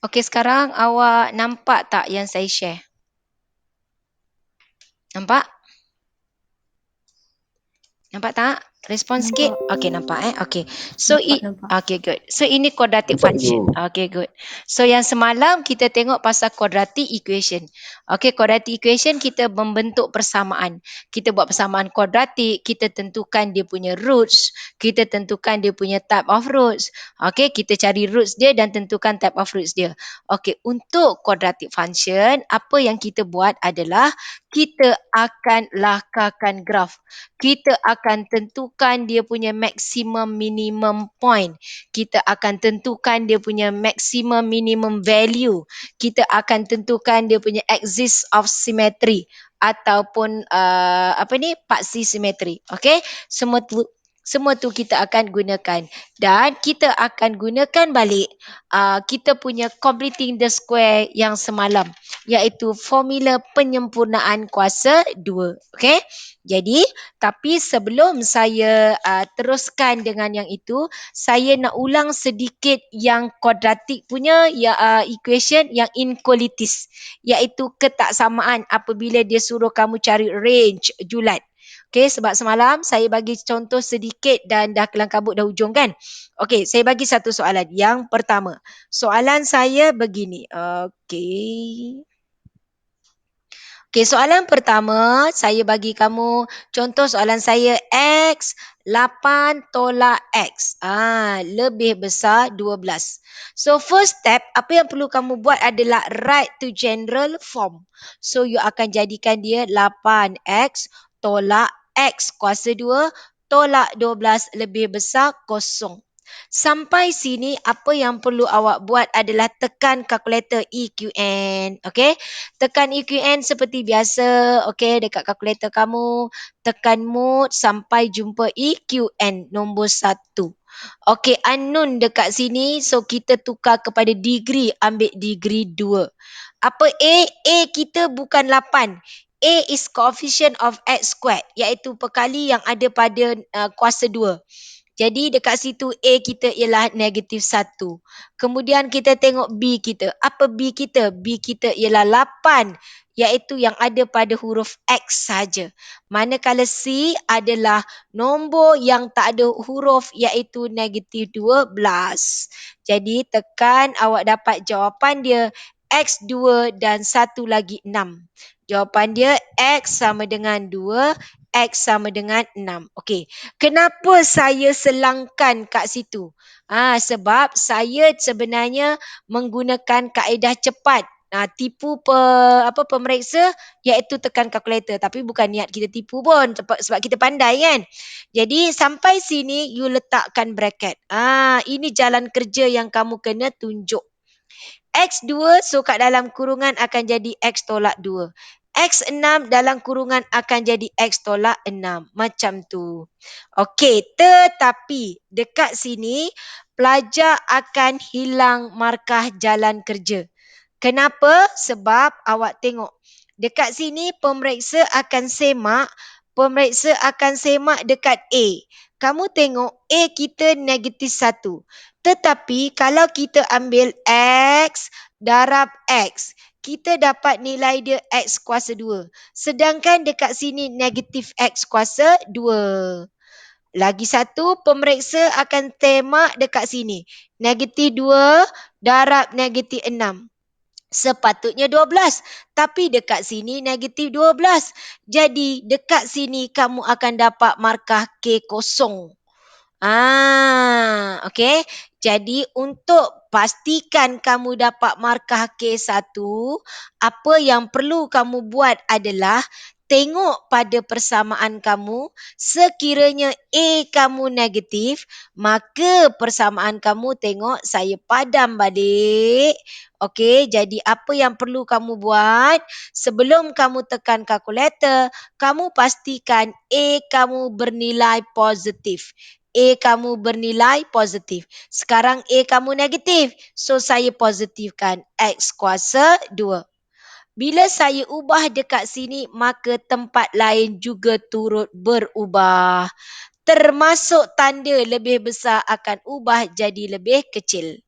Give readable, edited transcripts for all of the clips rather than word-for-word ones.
Okey, sekarang awak nampak tak yang saya share? Nampak? Nampak tak? Respon sikit. Nampak. Okey, nampak Okey. So Nampak. okey, good. So ini quadratic Nampak function. dulu. Okey, good. So yang semalam kita tengok pasal quadratic equation. Okey, quadratic equation kita membentuk persamaan. Kita buat persamaan kuadratik, kita tentukan dia punya roots, kita tentukan dia punya type of roots. Okey, kita cari roots dia dan tentukan type of roots dia. Okey, untuk quadratic function, apa yang kita buat adalah kita akan lakarkan graf. Kita akan tentukan dia punya maximum minimum point. Kita akan tentukan dia punya maximum minimum value. Kita akan tentukan dia punya axis of symmetry ataupun paksi simetri. Okey? Semua tu kita akan gunakan dan kita akan gunakan balik kita punya completing the square yang semalam, iaitu formula penyempurnaan kuasa 2. Okey? Jadi tapi sebelum saya teruskan dengan yang itu, saya nak ulang sedikit yang kuadratik punya equation yang inequalities, iaitu ketaksamaan apabila dia suruh kamu cari range julat. Okey, sebab semalam saya bagi contoh sedikit dan dah kelang kabut dah hujung kan. Okey, saya bagi satu soalan. Yang pertama, soalan saya begini. Okey. Okey, soalan pertama, saya bagi kamu contoh soalan saya X 8 tolak X. Lebih besar 12. So first step, apa yang perlu kamu buat adalah write to general form. So you akan jadikan dia 8X tolak X kuasa 2 tolak 12 lebih besar kosong. Sampai sini apa yang perlu awak buat adalah tekan kalkulator EQN. Okey? Tekan EQN seperti biasa, okey, dekat kalkulator kamu, tekan mode sampai jumpa EQN nombor 1. Okey, unknown dekat sini, so kita tukar kepada degree, ambil degree 2. Apa A? A kita bukan 8. A is coefficient of x squared, iaitu perkali yang ada pada kuasa 2. Jadi dekat situ A kita ialah negatif 1. Kemudian kita tengok B kita. Apa B kita? B kita ialah 8, iaitu yang ada pada huruf X saja. Manakala C adalah nombor yang tak ada huruf, iaitu negatif 12. Jadi tekan, awak dapat jawapan dia X2 dan satu lagi 6. Jawapan dia X sama dengan 2, X sama dengan 6. Okey. Kenapa saya selangkan kat situ? Sebab saya sebenarnya menggunakan kaedah cepat. Tipu pemeriksa, iaitu tekan kalkulator. Tapi bukan niat kita tipu pun sebab kita pandai kan. Jadi sampai sini you letakkan bracket. Ini jalan kerja yang kamu kena tunjuk. X2 so kat dalam kurungan akan jadi X tolak 2. X6 dalam kurungan akan jadi X tolak 6. Macam tu. Okey, tetapi dekat sini pelajar akan hilang markah jalan kerja. Kenapa? Sebab awak tengok. Dekat sini pemeriksa akan semak dekat A. Kamu tengok A kita negatif 1. Tetapi kalau kita ambil X darab X, kita dapat nilai dia X kuasa 2. Sedangkan dekat sini negatif X kuasa 2. Lagi satu, pemeriksa akan semak dekat sini. Negatif 2 darab negatif 6. Sepatutnya 12. Tapi dekat sini negatif 12. Jadi dekat sini kamu akan dapat markah K kosong. Okey. Jadi untuk pastikan kamu dapat markah K1, apa yang perlu kamu buat adalah tengok pada persamaan kamu, sekiranya A kamu negatif, maka persamaan kamu tengok saya padam balik. Okey, jadi apa yang perlu kamu buat? Sebelum kamu tekan kalkulator, kamu pastikan A kamu bernilai positif. A kamu bernilai positif. Sekarang A kamu negatif. So saya positifkan X kuasa 2. Bila saya ubah dekat sini, maka tempat lain juga turut berubah. Termasuk tanda lebih besar akan ubah jadi lebih kecil.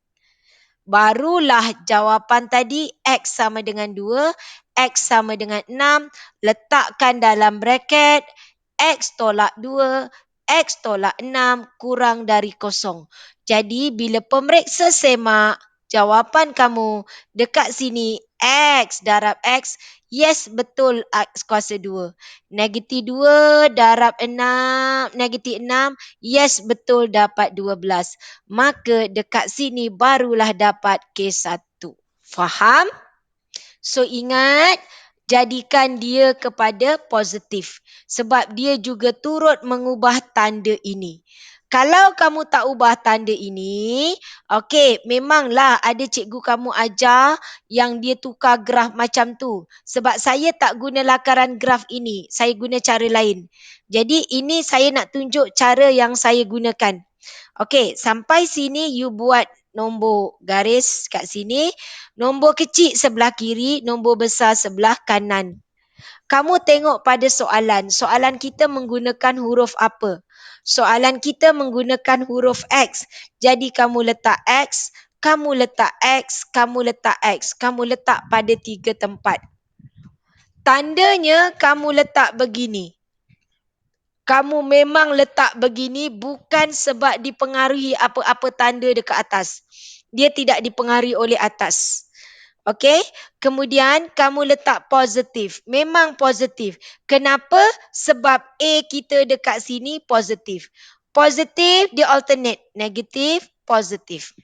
barulah jawapan tadi X sama dengan 2, X sama dengan 6, letakkan dalam bracket, X tolak 2, X tolak 6 kurang dari kosong. Jadi bila pemeriksa semak, jawapan kamu dekat sini X darab X, yes betul X kuasa 2. Negatif 2 darab 6, negatif 6, yes betul dapat 12. Maka dekat sini barulah dapat K1. Faham? So ingat, jadikan dia kepada positif. Sebab dia juga turut mengubah tanda ini. Kalau kamu tak ubah tanda ini, okey, memanglah ada cikgu kamu ajar yang dia tukar graf macam tu. Sebab saya tak guna lakaran graf ini, saya guna cara lain. Jadi ini saya nak tunjuk cara yang saya gunakan. Okey, sampai sini you buat nombor garis kat sini. Nombor kecil sebelah kiri, nombor besar sebelah kanan. Kamu tengok pada soalan. Soalan kita menggunakan huruf apa? Soalan kita menggunakan huruf X. Jadi kamu letak X, kamu letak X, kamu letak X. Kamu letak pada 3 tempat. Tandanya kamu letak begini. Kamu memang letak begini bukan sebab dipengaruhi apa-apa tanda dekat atas. Dia tidak dipengaruhi oleh atas. Okey? Kemudian kamu letak positif. Memang positif. Kenapa? Sebab A kita dekat sini positif. Positif dia alternate. Negatif, positif.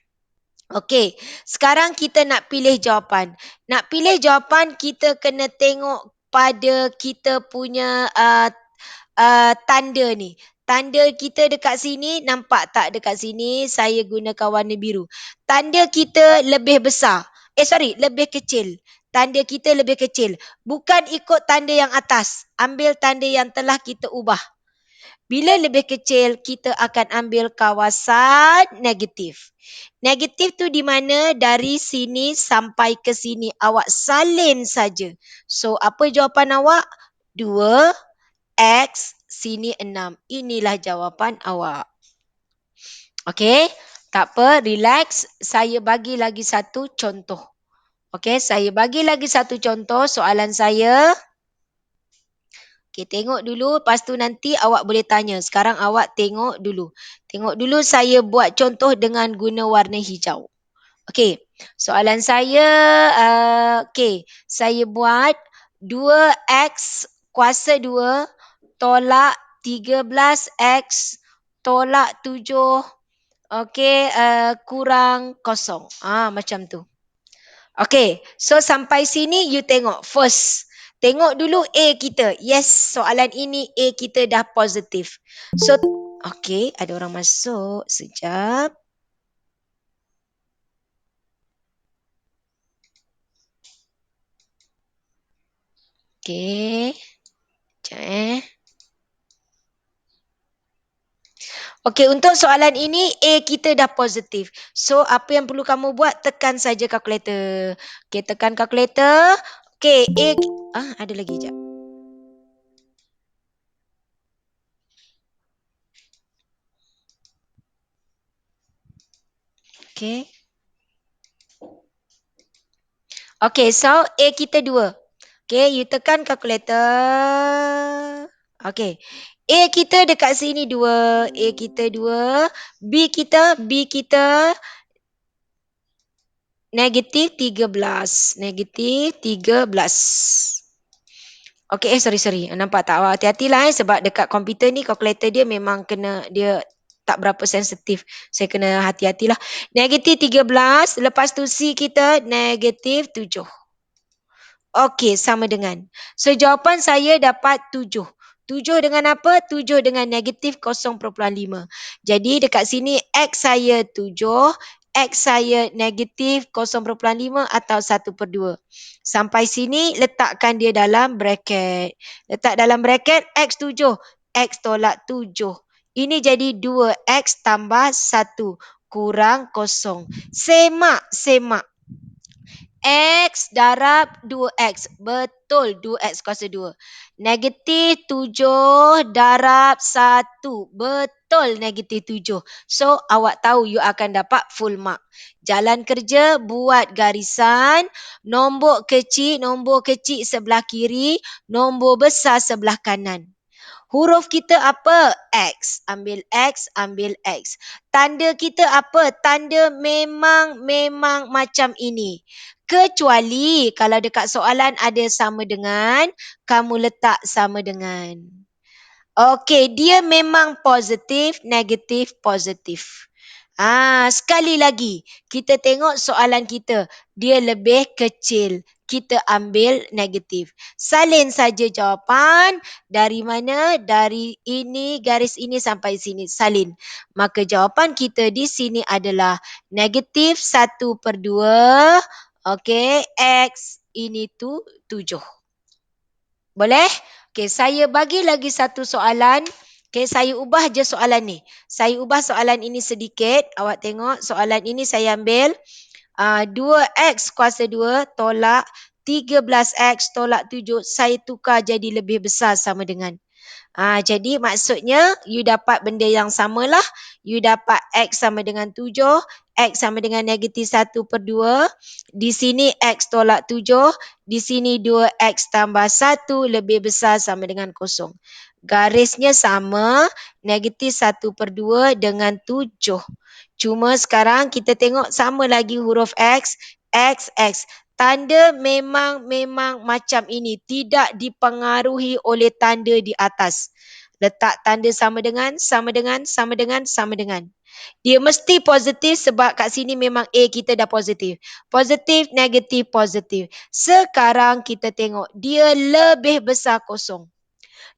Okey, sekarang kita nak pilih jawapan. Nak pilih jawapan kita kena tengok pada kita punya tanda ni. Tanda kita dekat sini, nampak tak dekat sini saya gunakan warna biru. Tanda kita lebih besar. Lebih kecil. Tanda kita lebih kecil. Bukan ikut tanda yang atas. Ambil tanda yang telah kita ubah. Bila lebih kecil, kita akan ambil kawasan negatif. Negatif tu di mana? Dari sini sampai ke sini. Awak salin saja. So, apa jawapan awak? 2, X, sini 6. Inilah jawapan awak. Okey, tak apa, relax. Saya bagi lagi satu contoh. Okey, saya bagi lagi satu contoh soalan saya. Okey, tengok dulu. Lepas tu nanti awak boleh tanya. Sekarang awak tengok dulu. Tengok dulu saya buat contoh dengan guna warna hijau. Okey, soalan saya, okey, saya buat 2X kuasa 2 tolak 13X tolak 7, okey, kurang kosong. Macam tu. Okey, so sampai sini you tengok first. Tengok dulu A kita. Yes, soalan ini A kita dah positif. So, okey, ada orang masuk. Sekejap. Okey. Sekejap Okey, untuk soalan ini A kita dah positif. So, apa yang perlu kamu buat? Tekan saja kalkulator. Okey, tekan kalkulator. Okey, ada lagi jap. Okey. Okey, so A kita 2. Okey, you tekan kalkulator. Okey. A kita dekat sini 2. A kita 2. B kita negatif 13. Negatif 13. Okey, sorry. Nampak tak? Awak hati-hatilah sebab dekat komputer ni kalkulator dia memang kena, dia tak berapa sensitif. Saya kena hati-hatilah. Negatif 13. Lepas tu C kita negatif 7. Okey, sama dengan. So, jawapan saya dapat 7. 7 dengan apa? 7 dengan negatif 0.5. Jadi, dekat sini X saya 7, X saya negatif 0.5 atau 1/2. Sampai sini, letakkan dia dalam bracket. Letak dalam bracket X 7. X tolak 7. Ini jadi 2X tambah 1 kurang 0. Semak. X darab 2X. Betul, 2X kuasa 2. Negatif 7 darab 1. Betul, negatif 7. So, awak tahu you akan dapat full mark. Jalan kerja, buat garisan. Nombor kecil sebelah kiri. Nombor besar sebelah kanan. Huruf kita apa? X. Ambil X, ambil X. Tanda kita apa? Tanda memang macam ini. Kecuali kalau dekat soalan ada sama dengan, kamu letak sama dengan. Okey, dia memang positif, negatif, positif. Sekali lagi, kita tengok soalan kita. Dia lebih kecil. Kita ambil negatif. Salin saja jawapan. Dari mana? Dari ini, garis ini sampai sini. Salin. Maka jawapan kita di sini adalah negatif 1/2. Okey, X ini tu 7. Boleh? Okey, saya bagi lagi satu soalan. Okey, saya ubah je soalan ni. Saya ubah soalan ini sedikit. Awak tengok soalan ini saya ambil 2x kuasa 2 tolak 13x tolak 7. Saya tukar jadi lebih besar sama dengan. Jadi maksudnya you dapat benda yang samalah. You dapat X sama dengan 7. X sama dengan negatif 1/2. Di sini X tolak 7. Di sini 2X tambah 1 lebih besar sama dengan 0. Garisnya sama. Negatif 1/2 dengan 7. Cuma sekarang kita tengok sama lagi huruf X. X, X. Tanda memang macam ini. Tidak dipengaruhi oleh tanda di atas. Letak tanda sama dengan, sama dengan, sama dengan, sama dengan. Dia mesti positif sebab kat sini memang A kita dah positif. Positif, negatif, positif. Sekarang kita tengok dia lebih besar 0.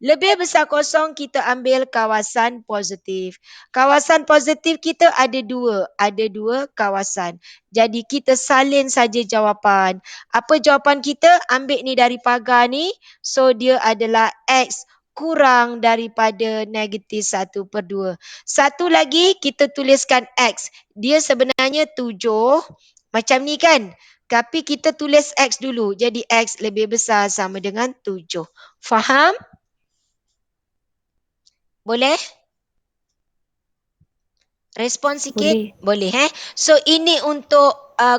Lebih besar 0, kita ambil kawasan positif. Kawasan positif kita ada 2. Ada 2 kawasan. Jadi kita salin saja jawapan. Apa jawapan kita? Ambil ni dari pagar ni. So dia adalah X kurang daripada negatif 1/2. Satu lagi kita tuliskan X. Dia sebenarnya 7. Macam ni kan? Tapi kita tulis X dulu. Jadi X lebih besar sama dengan 7. Faham? Boleh? Respon sikit? Boleh. Boleh. So ini untuk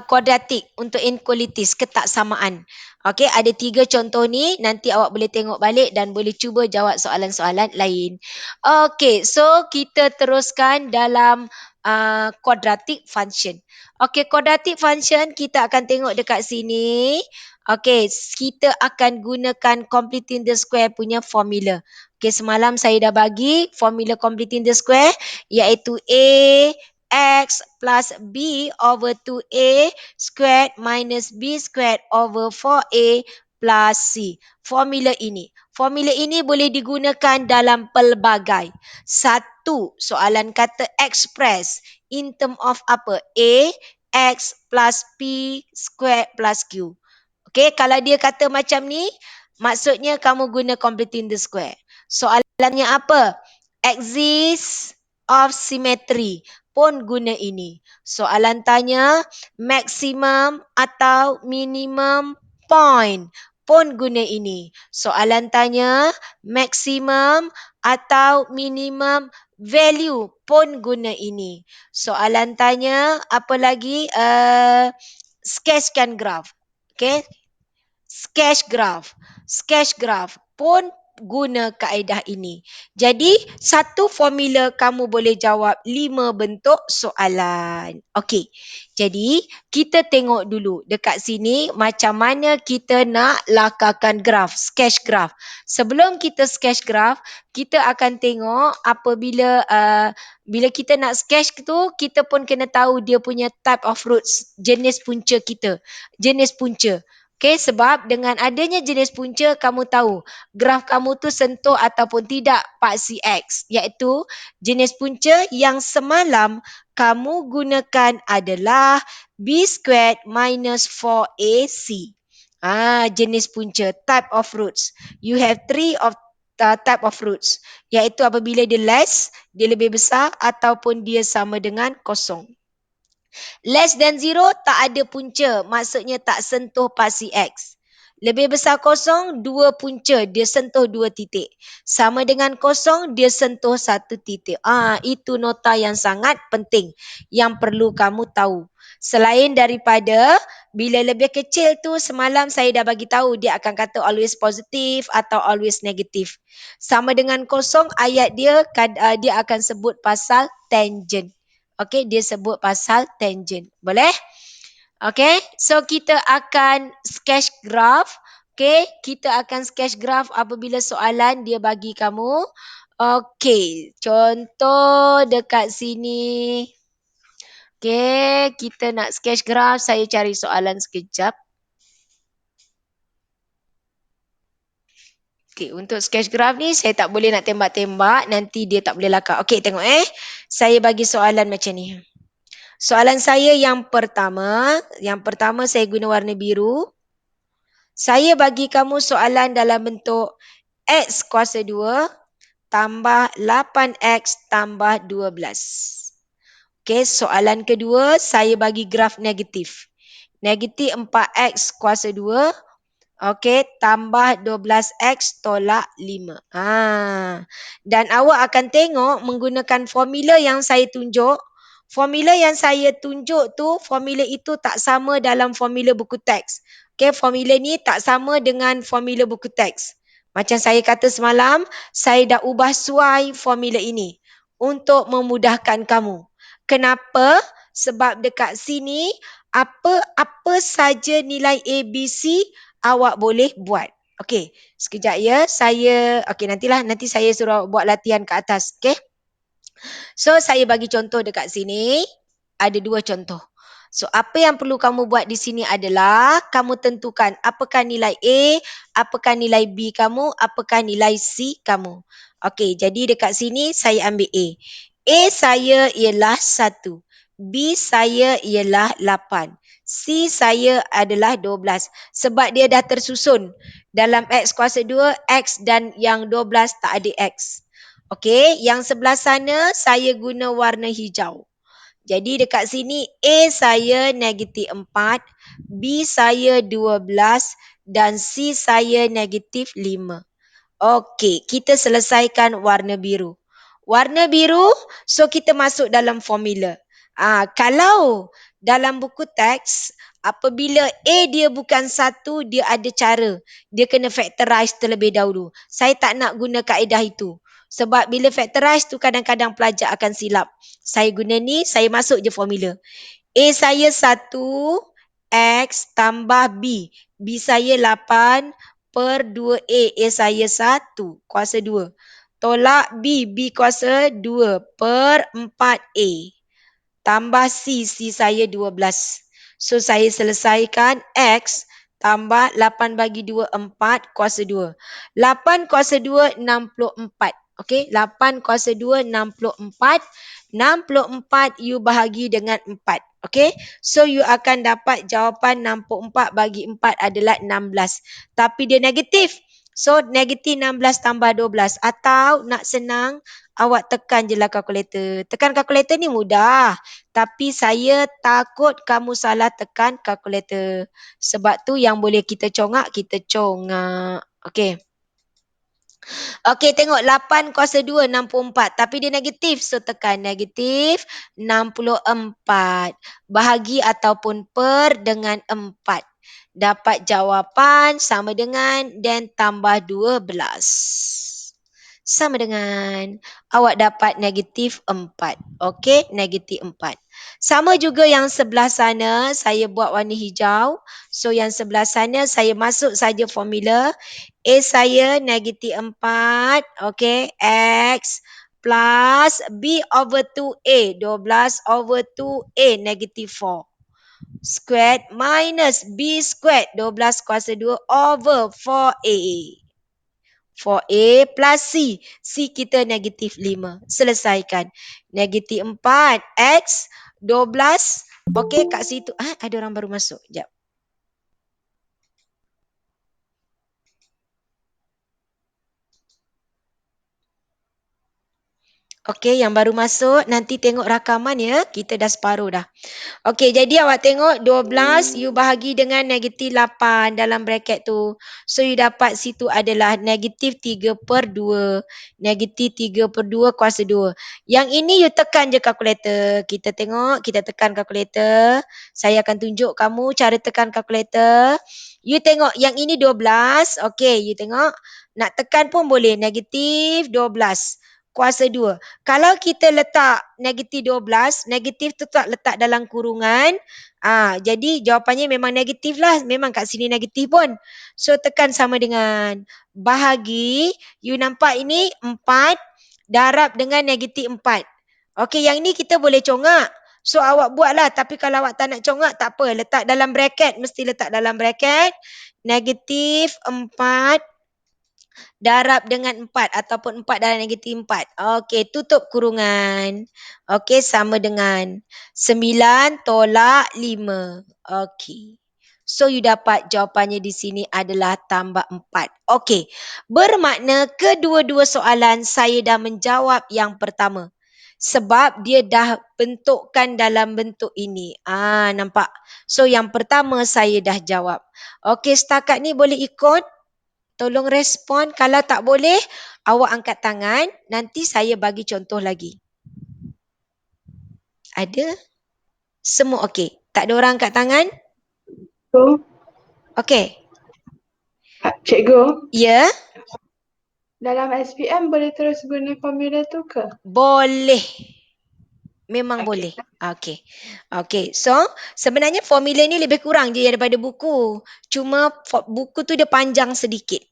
kuadratik, untuk inequalities, ketaksamaan. Okey, ada 3 contoh ni. Nanti awak boleh tengok balik dan boleh cuba jawab soalan-soalan lain. Okey, so kita teruskan dalam quadratic function. Okey, quadratic function kita akan tengok dekat sini. Okey, kita akan gunakan completing the square punya formula. Okey, semalam saya dah bagi formula completing the square iaitu A X plus B over 2A squared minus B squared over 4A plus C. Formula ini. Formula ini boleh digunakan dalam pelbagai. Satu, soalan kata express in term of apa? A, X plus P squared plus Q. Okey, kalau dia kata macam ni, maksudnya kamu guna completing the square. Soalannya apa? Axis of symmetry pun guna ini. Soalan tanya maximum atau minimum point pun guna ini. Soalan tanya maximum atau minimum value pun guna ini. Soalan tanya apa lagi? Sketchkan graph. Okay, sketch graph. Sketch graph pun guna kaedah ini. Jadi, satu formula kamu boleh jawab 5 bentuk soalan. Okey. Jadi, kita tengok dulu dekat sini macam mana kita nak lakarkan graf, sketch graph. Sebelum kita sketch graph, kita akan tengok apabila bila kita nak sketch tu, kita pun kena tahu dia punya type of roots, jenis punca kita. Jenis punca. Okay, sebab dengan adanya jenis punca, kamu tahu graf kamu tu sentuh ataupun tidak paksi X. Iaitu jenis punca yang semalam kamu gunakan adalah B squared minus 4AC. Jenis punca, type of roots. You have 3 of type of roots. Iaitu apabila dia less, dia lebih besar ataupun dia sama dengan kosong. Less than zero, tak ada punca. Maksudnya tak sentuh pasti X. Lebih besar kosong, dua punca. Dia sentuh dua titik. Sama dengan kosong, dia sentuh satu titik. Itu nota yang sangat penting. Yang perlu kamu tahu. Selain daripada, bila lebih kecil tu, semalam saya dah bagi tahu dia akan kata always positif atau always negatif. Sama dengan kosong, ayat dia, dia akan sebut pasal tangent. Okey, dia sebut pasal tangent. Boleh? Okey, so kita akan sketch graph. Okey, kita akan sketch graph apabila soalan dia bagi kamu. Okey, contoh dekat sini. Okey, kita nak sketch graph. Saya cari soalan sekejap. Okey, untuk sketch graph ni saya tak boleh nak tembak-tembak. Nanti dia tak boleh lakar. Okey, tengok Saya bagi soalan macam ni. Soalan saya yang pertama saya guna warna biru. Saya bagi kamu soalan dalam bentuk X kuasa 2 tambah 8X tambah 12. Okey, soalan kedua saya bagi graf negatif. Negatif 4X kuasa 2. Okey, tambah 12X tolak 5. Dan awak akan tengok menggunakan formula yang saya tunjuk. Formula yang saya tunjuk tu, formula itu tak sama dalam formula buku teks. Okey, formula ni tak sama dengan formula buku teks. Macam saya kata semalam, saya dah ubah suai formula ini untuk memudahkan kamu. Kenapa? Sebab dekat sini apa saja nilai ABC awak boleh buat. Okey, sekejap ya. Nanti saya suruh buat latihan ke atas, okey? So saya bagi contoh dekat sini, ada dua contoh. So apa yang perlu kamu buat di sini adalah kamu tentukan apakah nilai A, apakah nilai B kamu, apakah nilai C kamu. Okey, jadi dekat sini saya ambil A. A saya ialah 1. B saya ialah 8. C saya adalah 12. Sebab dia dah tersusun. Dalam X kuasa 2, X dan yang 12 tak ada X. Okey, yang sebelah sana saya guna warna hijau. Jadi dekat sini A saya negatif 4, B saya 12 dan C saya negatif 5. Okey, kita selesaikan warna biru. Warna biru, so kita masuk dalam formula. Kalau dalam buku teks, apabila A dia bukan 1, dia ada cara. Dia kena factorize terlebih dahulu. Saya tak nak guna kaedah itu. Sebab bila factorize tu kadang-kadang pelajar akan silap. Saya guna ni, saya masuk je formula. A saya 1, X tambah B. B saya 8 per 2A. A saya 1 kuasa 2. Tolak B. B kuasa 2 per 4A. Tambah C. C saya 12. So saya selesaikan X tambah 8 bagi 2, 4 kuasa 2. 8 kuasa 2, 64. Okey, 8 kuasa 2, 64. 64 you bahagi dengan 4. Okey, so you akan dapat jawapan 64 bagi 4 adalah 16. Tapi dia negatif. So negatif 16 tambah 12. Atau nak senang, awak tekan je lah kalkulator. Tekan kalkulator ni mudah. Tapi saya takut kamu salah tekan kalkulator. Sebab tu yang boleh kita congak, kita congak. Okey. Okey, tengok 8 kuasa 2, 64. Tapi dia negatif. So, tekan negatif 64. Bahagi ataupun per dengan 4. Dapat jawapan sama dengan dan tambah 12. Sama dengan awak dapat negatif 4. Okey, negatif 4. Sama juga yang sebelah sana, saya buat warna hijau. So, yang sebelah sana saya masuk saja formula. A saya negatif 4. Okey, X plus B over 2A. 12 over 2A negatif 4. Squared minus B squared. 12 kuasa 2 over 4A. 4A plus C. C kita negatif 5. Selesaikan. Negatif 4. X 12. Okey, kat situ. Ada orang baru masuk. Sekejap. Okey, yang baru masuk nanti tengok rakaman ya. Kita dah separuh dah. Okey, jadi awak tengok 12 you bahagi dengan negatif 8 dalam bracket tu. So you dapat situ adalah negatif 3/2. Negatif 3/2 kuasa 2. Yang ini you tekan je kalkulator. Kita tengok, kita tekan kalkulator. Saya akan tunjuk kamu cara tekan kalkulator. You tengok yang ini 12. Okey, you tengok. Nak tekan pun boleh. Negatif 12 kuasa 2. Kalau kita letak negatif 12, negatif tu tak letak dalam kurungan. Jadi jawapannya memang negatif lah. Memang kat sini negatif pun. So tekan sama dengan bahagi. You nampak ini 4 darab dengan negatif 4. Okey, yang ni kita boleh congak. So awak buatlah. Tapi kalau awak tak nak congak, tak apa. Letak dalam bracket. Mesti letak dalam bracket. Negatif 4 darab dengan 4 ataupun 4 darab negatif 4. Okey, tutup kurungan. Okey, sama dengan 9 tolak 5. Okey. So, you dapat jawapannya di sini adalah tambah 4. Okey, bermakna kedua-dua soalan saya dah menjawab yang pertama. Sebab dia dah bentukkan dalam bentuk ini. Nampak? So, yang pertama saya dah jawab. Okey, setakat ni boleh ikut? Tolong respon. Kalau tak boleh, awak angkat tangan. Nanti saya bagi contoh lagi. Ada? Semua okey. Tak ada orang angkat tangan? Okey. Cikgu, Ya? dalam SPM boleh terus guna formula tu ke? Boleh. Memang Okey. boleh. Okey. Okey. So, sebenarnya formula ni lebih kurang je daripada buku. Cuma buku tu dia panjang sedikit.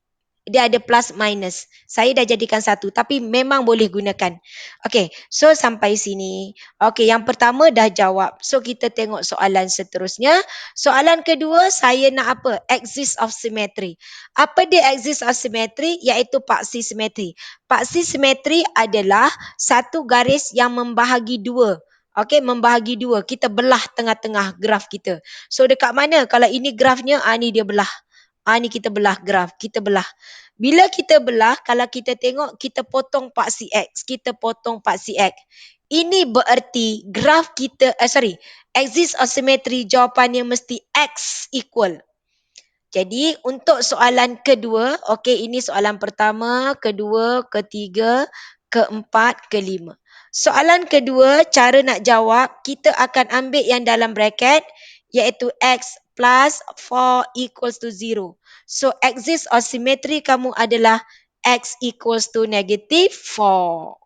Dia ada plus minus. Saya dah jadikan satu tapi memang boleh gunakan. Okey, so sampai sini. Okey, yang pertama dah jawab. So kita tengok soalan seterusnya. Soalan kedua saya nak apa? Axis of symmetry. Apa dia axis of symmetry? Iaitu paksi simetri. Paksi simetri adalah satu garis yang membahagi dua. Okey, membahagi dua. Kita belah tengah-tengah graf kita. So dekat mana? Kalau ini grafnya, ni dia belah. Ni kita belah graf. Kita belah. Bila kita belah, kalau kita tengok, kita potong paksi X. Kita potong paksi X. Ini bererti graf kita, axis of symmetry jawapannya mesti X equal. Jadi untuk soalan kedua, okey ini soalan pertama, kedua, ketiga, keempat, kelima. Soalan kedua, cara nak jawab, kita akan ambil yang dalam bracket, iaitu X plus 4 equals to 0. So, axis of symmetry kamu adalah X equals to negative 4.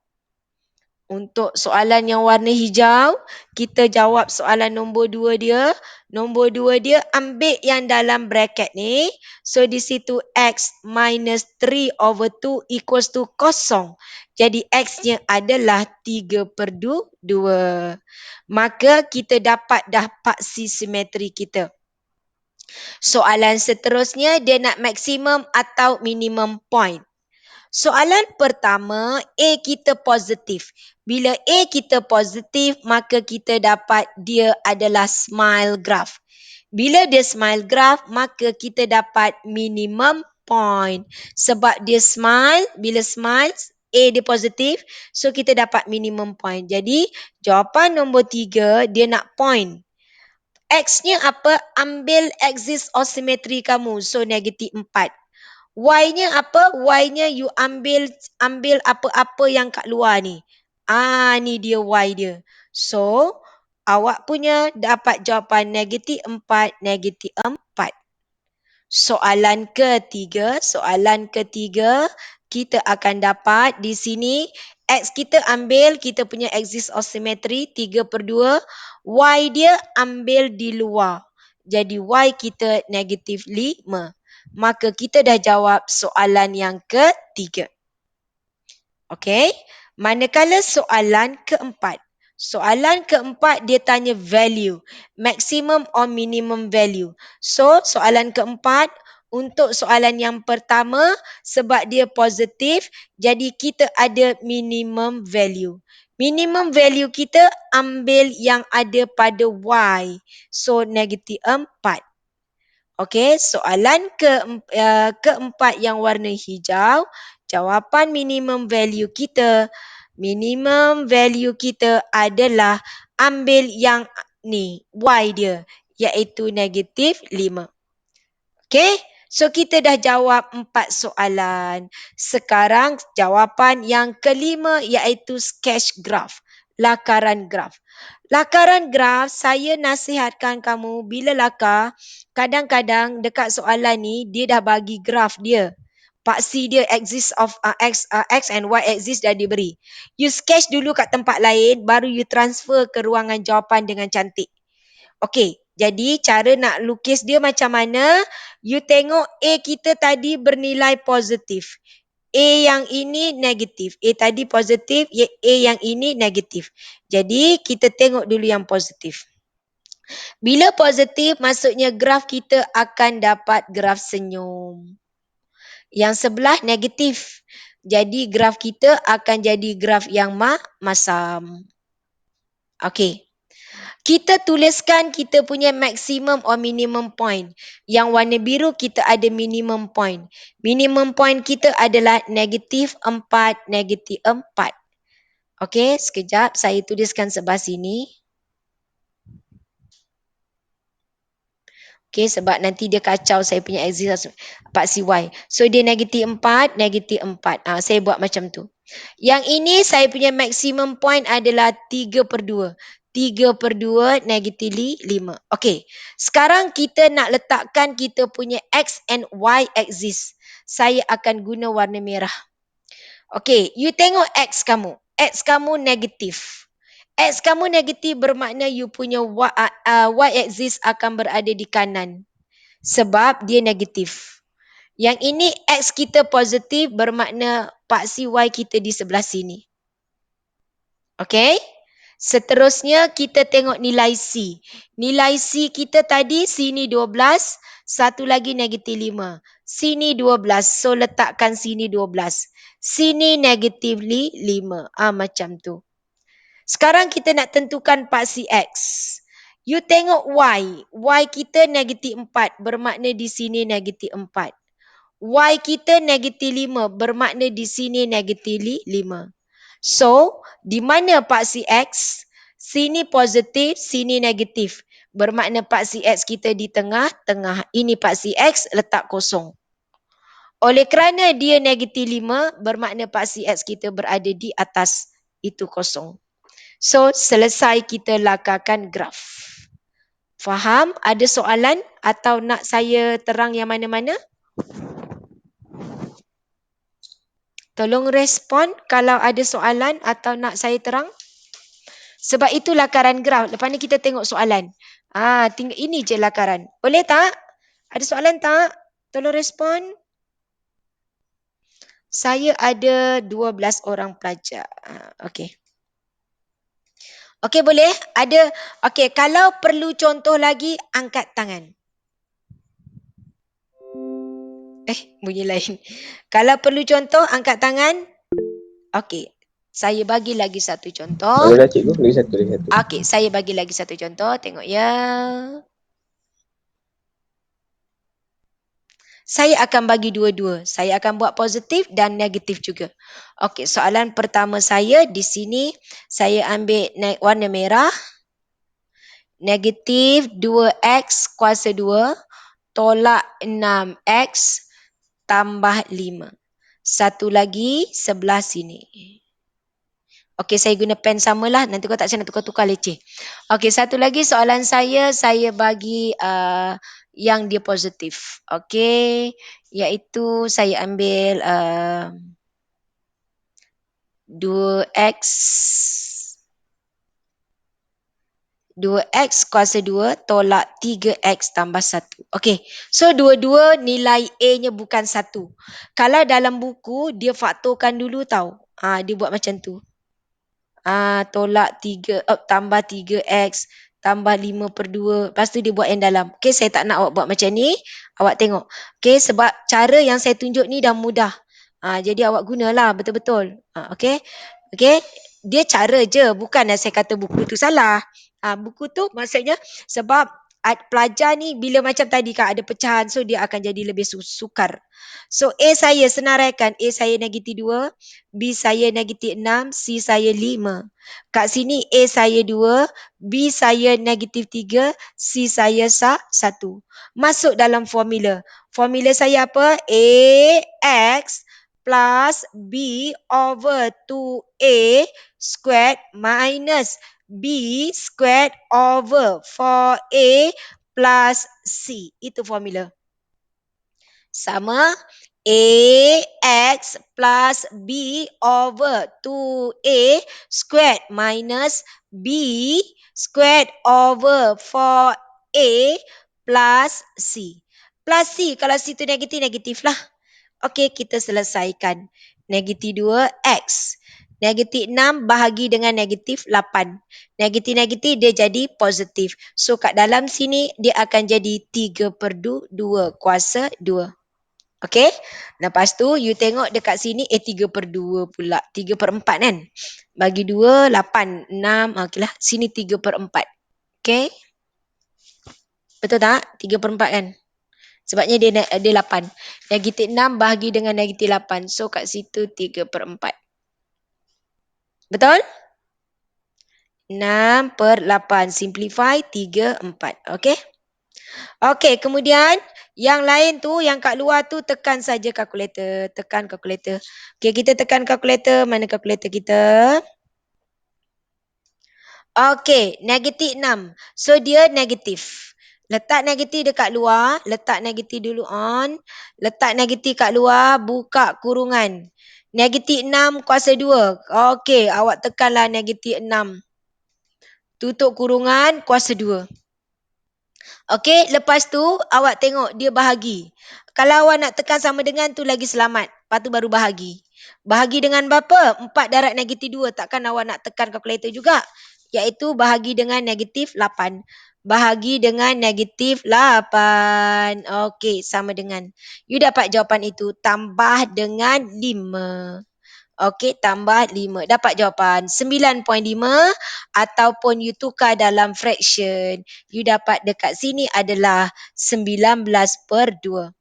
Untuk soalan yang warna hijau, kita jawab soalan nombor 2 dia. Nombor 2 dia ambil yang dalam bracket ni. So, di situ X minus 3/2 equals to kosong. Jadi, X-nya adalah 3/2. Maka, kita dapat dah paksi simetri kita. Soalan seterusnya, dia nak maksimum atau minimum point. Soalan pertama, A kita positif. Bila A kita positif, maka kita dapat dia adalah smile graph. Bila dia smile graph, maka kita dapat minimum point. Sebab dia smile, bila smile, A dia positif, so kita dapat minimum point. Jadi, jawapan nombor 3, dia nak point. X-nya apa? Ambil axis of symmetry kamu. So, negatif 4. Y-nya apa? Y-nya you ambil apa-apa yang kat luar ni. Ni dia Y dia. So, awak punya dapat jawapan negatif 4, negatif 4. Soalan ketiga, kita akan dapat di sini X kita ambil kita punya axis of symmetry 3/2. Y dia ambil di luar. Jadi Y kita negatif 5. Maka kita dah jawab soalan yang ketiga. Okey. Manakala soalan keempat. Soalan keempat dia tanya value. Maximum or minimum value. So soalan keempat untuk soalan yang pertama sebab dia positif jadi kita ada minimum value. Minimum value kita ambil yang ada pada Y. So negatif 4. Okey, soalan keempat yang warna hijau, jawapan minimum value kita Minimum value kita adalah ambil yang ni, Y dia, iaitu negatif 5. Okay? So kita dah jawab 4 soalan. Sekarang jawapan yang kelima iaitu sketch graph. Lakaran graf. Lakaran graf, saya nasihatkan kamu bila lakar, kadang-kadang dekat soalan ni dia dah bagi graf dia. Paksi dia axis of X and Y axis dah diberi. You sketch dulu kat tempat lain, baru you transfer ke ruangan jawapan dengan cantik. Okey, jadi cara nak lukis dia macam mana? You tengok A kita tadi bernilai positif. A yang ini negatif. A tadi positif, A yang ini negatif. Jadi kita tengok dulu yang positif. Bila positif, maksudnya graf kita akan dapat graf senyum. Yang sebelah negatif. Jadi graf kita akan jadi graf yang masam. Okey. Kita tuliskan kita punya maximum or minimum point. Yang warna biru kita ada minimum point. Minimum point kita adalah negatif 4, negatif 4. Okey, sekejap saya tuliskan sebelah sini. Okay, sebab nanti dia kacau saya punya axis paksi Y. So dia negatif 4, negatif 4. Saya buat macam tu. Yang ini saya punya maximum point adalah 3/2. 3/2 negatif 5. Okay, sekarang kita nak letakkan kita punya X and Y axis. Saya akan guna warna merah. Okay, you tengok X kamu. X kamu negatif. X kamu negatif bermakna you punya Y axis akan berada di kanan. Sebab dia negatif. Yang ini X kita positif bermakna paksi Y kita di sebelah sini. Okay? Seterusnya kita tengok nilai C. Nilai C kita tadi sini 12, satu lagi negatif 5. Sini 12, so letakkan sini 12. Sini negatif 5. Macam tu. Sekarang kita nak tentukan paksi X. You tengok Y. Y kita negatif 4. Bermakna di sini negatif 4. Y kita negatif 5. Bermakna di sini negatif 5. So, di mana paksi X? Sini positif, sini negatif. Bermakna paksi X kita di tengah-tengah. Ini paksi X, letak kosong. Oleh kerana dia negatif 5, bermakna paksi X kita berada di atas. Itu kosong. So, selesai kita lakarkan graf. Faham? Ada soalan atau nak saya terang yang mana-mana? Tolong respon kalau ada soalan atau nak saya terang. Sebab itu lakaran graf. Lepas ni kita tengok soalan. Tinggal ini je lakaran. Boleh tak? Ada soalan tak? Tolong respon. Saya ada 12 orang pelajar. Okey. Okey, boleh? Ada. Okey, kalau perlu contoh lagi, angkat tangan. Bunyi lain. Kalau perlu contoh, angkat tangan. Okey. Saya bagi lagi satu contoh. Boleh cikgu, lagi satu. Okey, saya bagi lagi satu contoh. Tengok ya. Saya akan bagi dua-dua. Saya akan buat positif dan negatif juga. Okey, soalan pertama saya di sini, saya ambil warna merah. Negatif 2x kuasa 2 tolak 6x tambah 5. Satu lagi sebelah sini. Okey, saya guna pen samalah. Nanti kau tak nak tukar-tukar leceh. Okey, satu lagi soalan saya bagi yang dia positif. Okey, iaitu saya ambil 2x 2x kuasa 2 tolak 3x tambah 1. Okey, so dua-dua nilai A-nya bukan 1. Kalau dalam buku, dia faktorkan dulu tau. Dia buat macam tu. Tolak 3, tambah 3x, tambah 5/2. Lepas tu dia buat yang dalam. Okey, saya tak nak awak buat macam ni. Awak tengok. Okey, sebab cara yang saya tunjuk ni dah mudah. Jadi awak gunalah betul-betul. Okey. Okey, dia cara je. Bukan saya kata buku tu salah. Buku tu maksudnya sebab pelajar ni bila macam tadi kan ada pecahan, so dia akan jadi lebih sukar. So A saya senaraikan, A saya negatif 2, B saya negatif 6, C saya 5. Kat sini A saya 2, B saya negatif 3, C saya 1. Masuk dalam formula. Formula saya apa? AX plus B over 2A squared minus B squared over 4A plus C. Itu formula. Sama AX plus B over 2A squared minus B squared over 4A plus C. Plus C, kalau C itu negatif, negatif lah. Okey, kita selesaikan. Negatif 2, X. Negatif 6 bahagi dengan negatif 8. Negatif-negatif dia jadi positif. So, kat dalam sini dia akan jadi 3/2 kuasa 2. Okey. Lepas tu, you tengok dekat sini, 3/2 pula. 3/4 kan? Bagi 2, 8, 6. Okeylah, sini 3/4. Okey. Betul tak? 3/4 kan? Sebabnya dia 8. Negatif 6 bahagi dengan negatif 8. So kat situ 3/4. Betul? 6/8. Simplify 3/4. Okey? Okey, kemudian yang lain tu, yang kat luar tu tekan saja kalkulator. Tekan kalkulator. Okey, kita tekan kalkulator. Mana kalkulator kita? Okey, negatif 6. So dia negatif. Letak negatif dekat luar, letak negatif dulu on, letak negatif kat luar, buka kurungan. Negatif 6 kuasa 2. Okey, awak tekanlah negatif 6. Tutup kurungan kuasa 2. Okey, lepas tu awak tengok dia bahagi. Kalau awak nak tekan sama dengan tu lagi selamat. Lepas tu baru bahagi. Bahagi dengan berapa? 4 darab negatif 2. Takkan awak nak tekan kalkulator juga. Iaitu bahagi dengan negatif 8. Bahagi dengan negatif 8. Okey, sama dengan. You dapat jawapan itu. Tambah dengan 5. Okey, tambah 5. Dapat jawapan 9.5 ataupun you tukar dalam fraction. You dapat dekat sini adalah 19/2.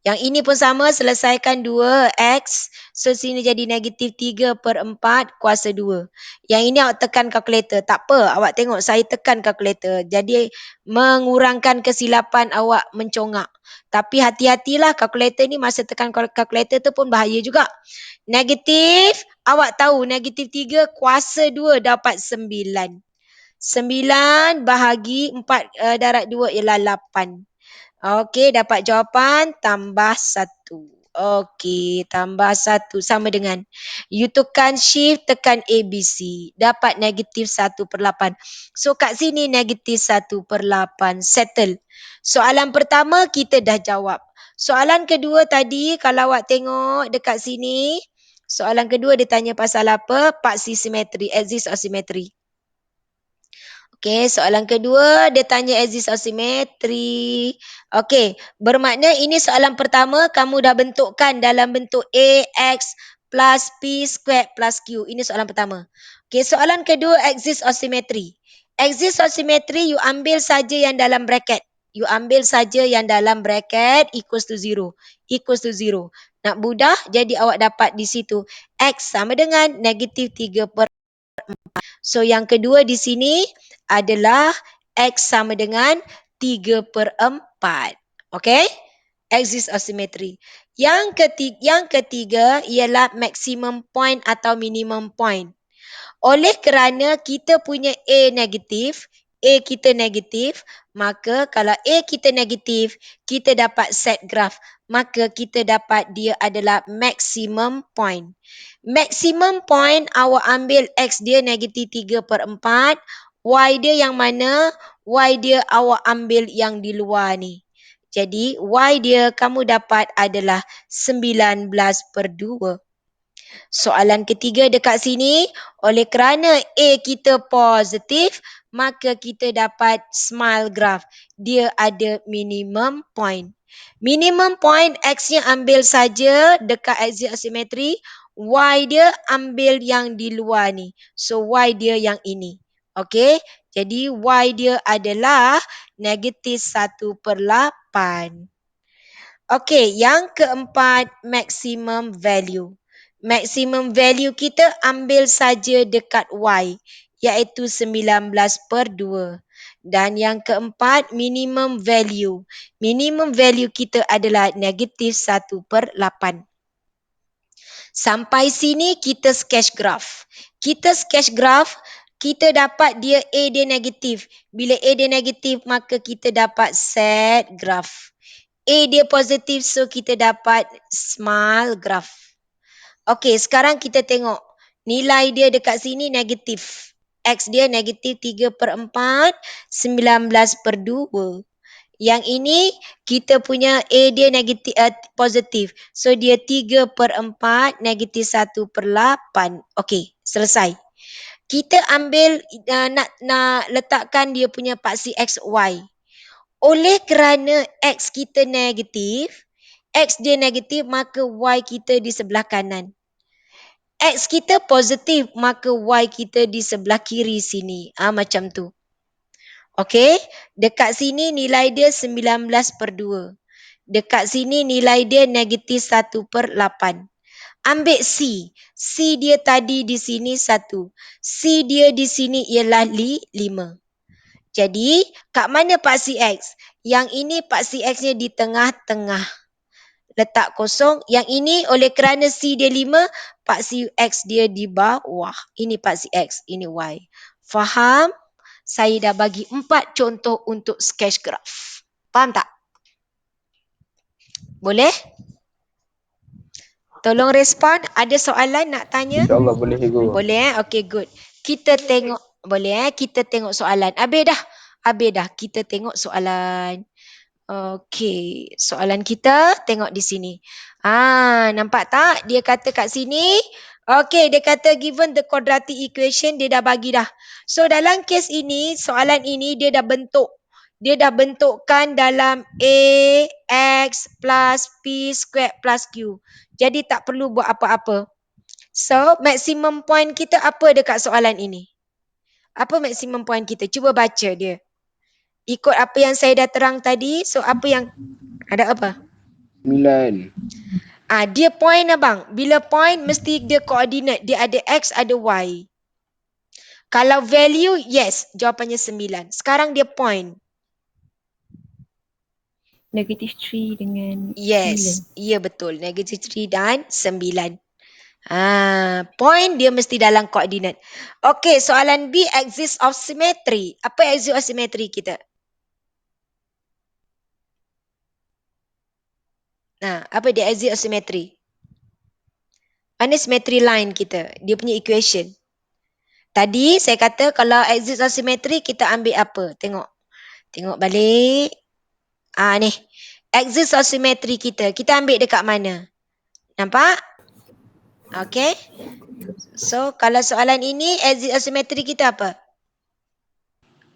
Yang ini pun sama, selesaikan 2x. So, sini jadi negatif 3/4 kuasa 2. Yang ini awak tekan kalkulator. Tak apa, awak tengok saya tekan kalkulator. Jadi, mengurangkan kesilapan awak mencongak. Tapi hati-hatilah, kalkulator ni masa tekan kalkulator tu pun bahaya juga. Negatif, awak tahu negatif 3 kuasa 2 dapat 9. 9 bahagi 4 darab 2 ialah 8. Okey, dapat jawapan tambah 1. Okey, tambah 1 sama dengan. You tekan shift, tekan ABC. Dapat negatif 1/8. So, kat sini negatif 1/8. Settle. Soalan pertama kita dah jawab. Soalan kedua tadi, kalau awak tengok dekat sini, soalan kedua dia tanya pasal apa? Paksi simetri, axis of symmetry. Okey, soalan kedua dia tanya axis of symmetry. Okey, bermakna ini soalan pertama kamu dah bentukkan dalam bentuk AX plus P squared plus Q. Ini soalan pertama. Okey, soalan kedua axis of symmetry. Axis of symmetry you ambil saja yang dalam bracket. You ambil saja yang dalam bracket equals to 0. Equals to 0. Nak mudah, jadi awak dapat di situ. X sama dengan negatif 3/4. So, yang kedua di sini adalah X sama dengan 3/4. Okay? Axis of symmetry. Yang ketiga ialah maximum point atau minimum point. Oleh kerana kita punya A negatif, A kita negatif, maka kalau A kita negatif, kita dapat set graph. Maka kita dapat dia adalah maximum point. Maximum point awak ambil X dia negatif 3/4. Y dia yang mana? Y dia awak ambil yang di luar ni. Jadi Y dia kamu dapat adalah 19/2. Soalan ketiga dekat sini, oleh kerana A kita positif, maka kita dapat smile graph. Dia ada minimum point. Minimum point X-nya ambil saja dekat axis of symmetry, Y dia ambil yang di luar ni. So Y dia yang ini. Okey? Jadi Y dia adalah negatif 1/8. Okey, yang keempat, maximum value. Maximum value kita ambil saja dekat Y, iaitu 19/2. Dan yang keempat, minimum value. Minimum value kita adalah negatif 1/8. Sampai sini kita sketch graph. Kita sketch graph, kita dapat dia A dia negatif. Bila A dia negatif, maka kita dapat set graph. A dia positif, so kita dapat smile graph. Okey, sekarang kita tengok. Nilai dia dekat sini negatif. X dia negatif 3/4, 19/2. Yang ini kita punya A dia negatif positif. So dia 3/4 negatif 1/8. Okey, selesai. Kita ambil nak letakkan dia punya paksi X, Y. Oleh kerana X kita negatif, X dia negatif, maka Y kita di sebelah kanan. X kita positif, maka Y kita di sebelah kiri sini. Macam tu. Okey, dekat sini nilai dia 19/2. Dekat sini nilai dia negatif 1/8. Ambil C. C dia tadi di sini 1. C dia di sini ialah 5. Jadi, kat mana paksi X? Yang ini paksi X-nya di tengah-tengah. Letak kosong. Yang ini oleh kerana C dia 5, paksi X dia di bawah. Ini paksi X, ini Y. Faham? Saya dah bagi 4 contoh untuk sketch graph. Faham tak? Boleh? Tolong respon. Ada soalan nak tanya? InsyaAllah boleh cikgu. Boleh? Okey, good. Kita tengok. Boleh? Kita tengok soalan. Habis dah. Habis dah. Kita tengok soalan. Okey, soalan kita tengok di sini. Nampak tak? Dia kata kat sini. Okey, dia kata given the quadratic equation, dia dah bagi dah. So dalam kes ini, soalan ini dia dah bentuk. Dia dah bentukkan dalam A, X plus P squared plus Q. Jadi tak perlu buat apa-apa. So, maximum point kita apa dekat soalan ini? Apa maximum point kita? Cuba baca dia. Ikut apa yang saya dah terang tadi, so apa yang ada apa? 9. Dia point abang. Bila point mesti dia koordinat, dia ada X, ada Y. Kalau value, yes, jawapannya 9. Sekarang dia point. Negatif 3 dengan 9. Yes, ya betul. Negatif 3 dan 9. Point dia mesti dalam koordinat. Okey, soalan B, axis of symmetry. Apa axis of symmetry kita? Apa dia axis of symmetry? Mana symmetry line kita? Dia punya equation. Tadi saya kata kalau axis of symmetry kita ambil apa? Tengok. Tengok balik. Ni. Axis of symmetry kita. Kita ambil dekat mana? Nampak? Okey. So, kalau soalan ini, axis of symmetry kita apa?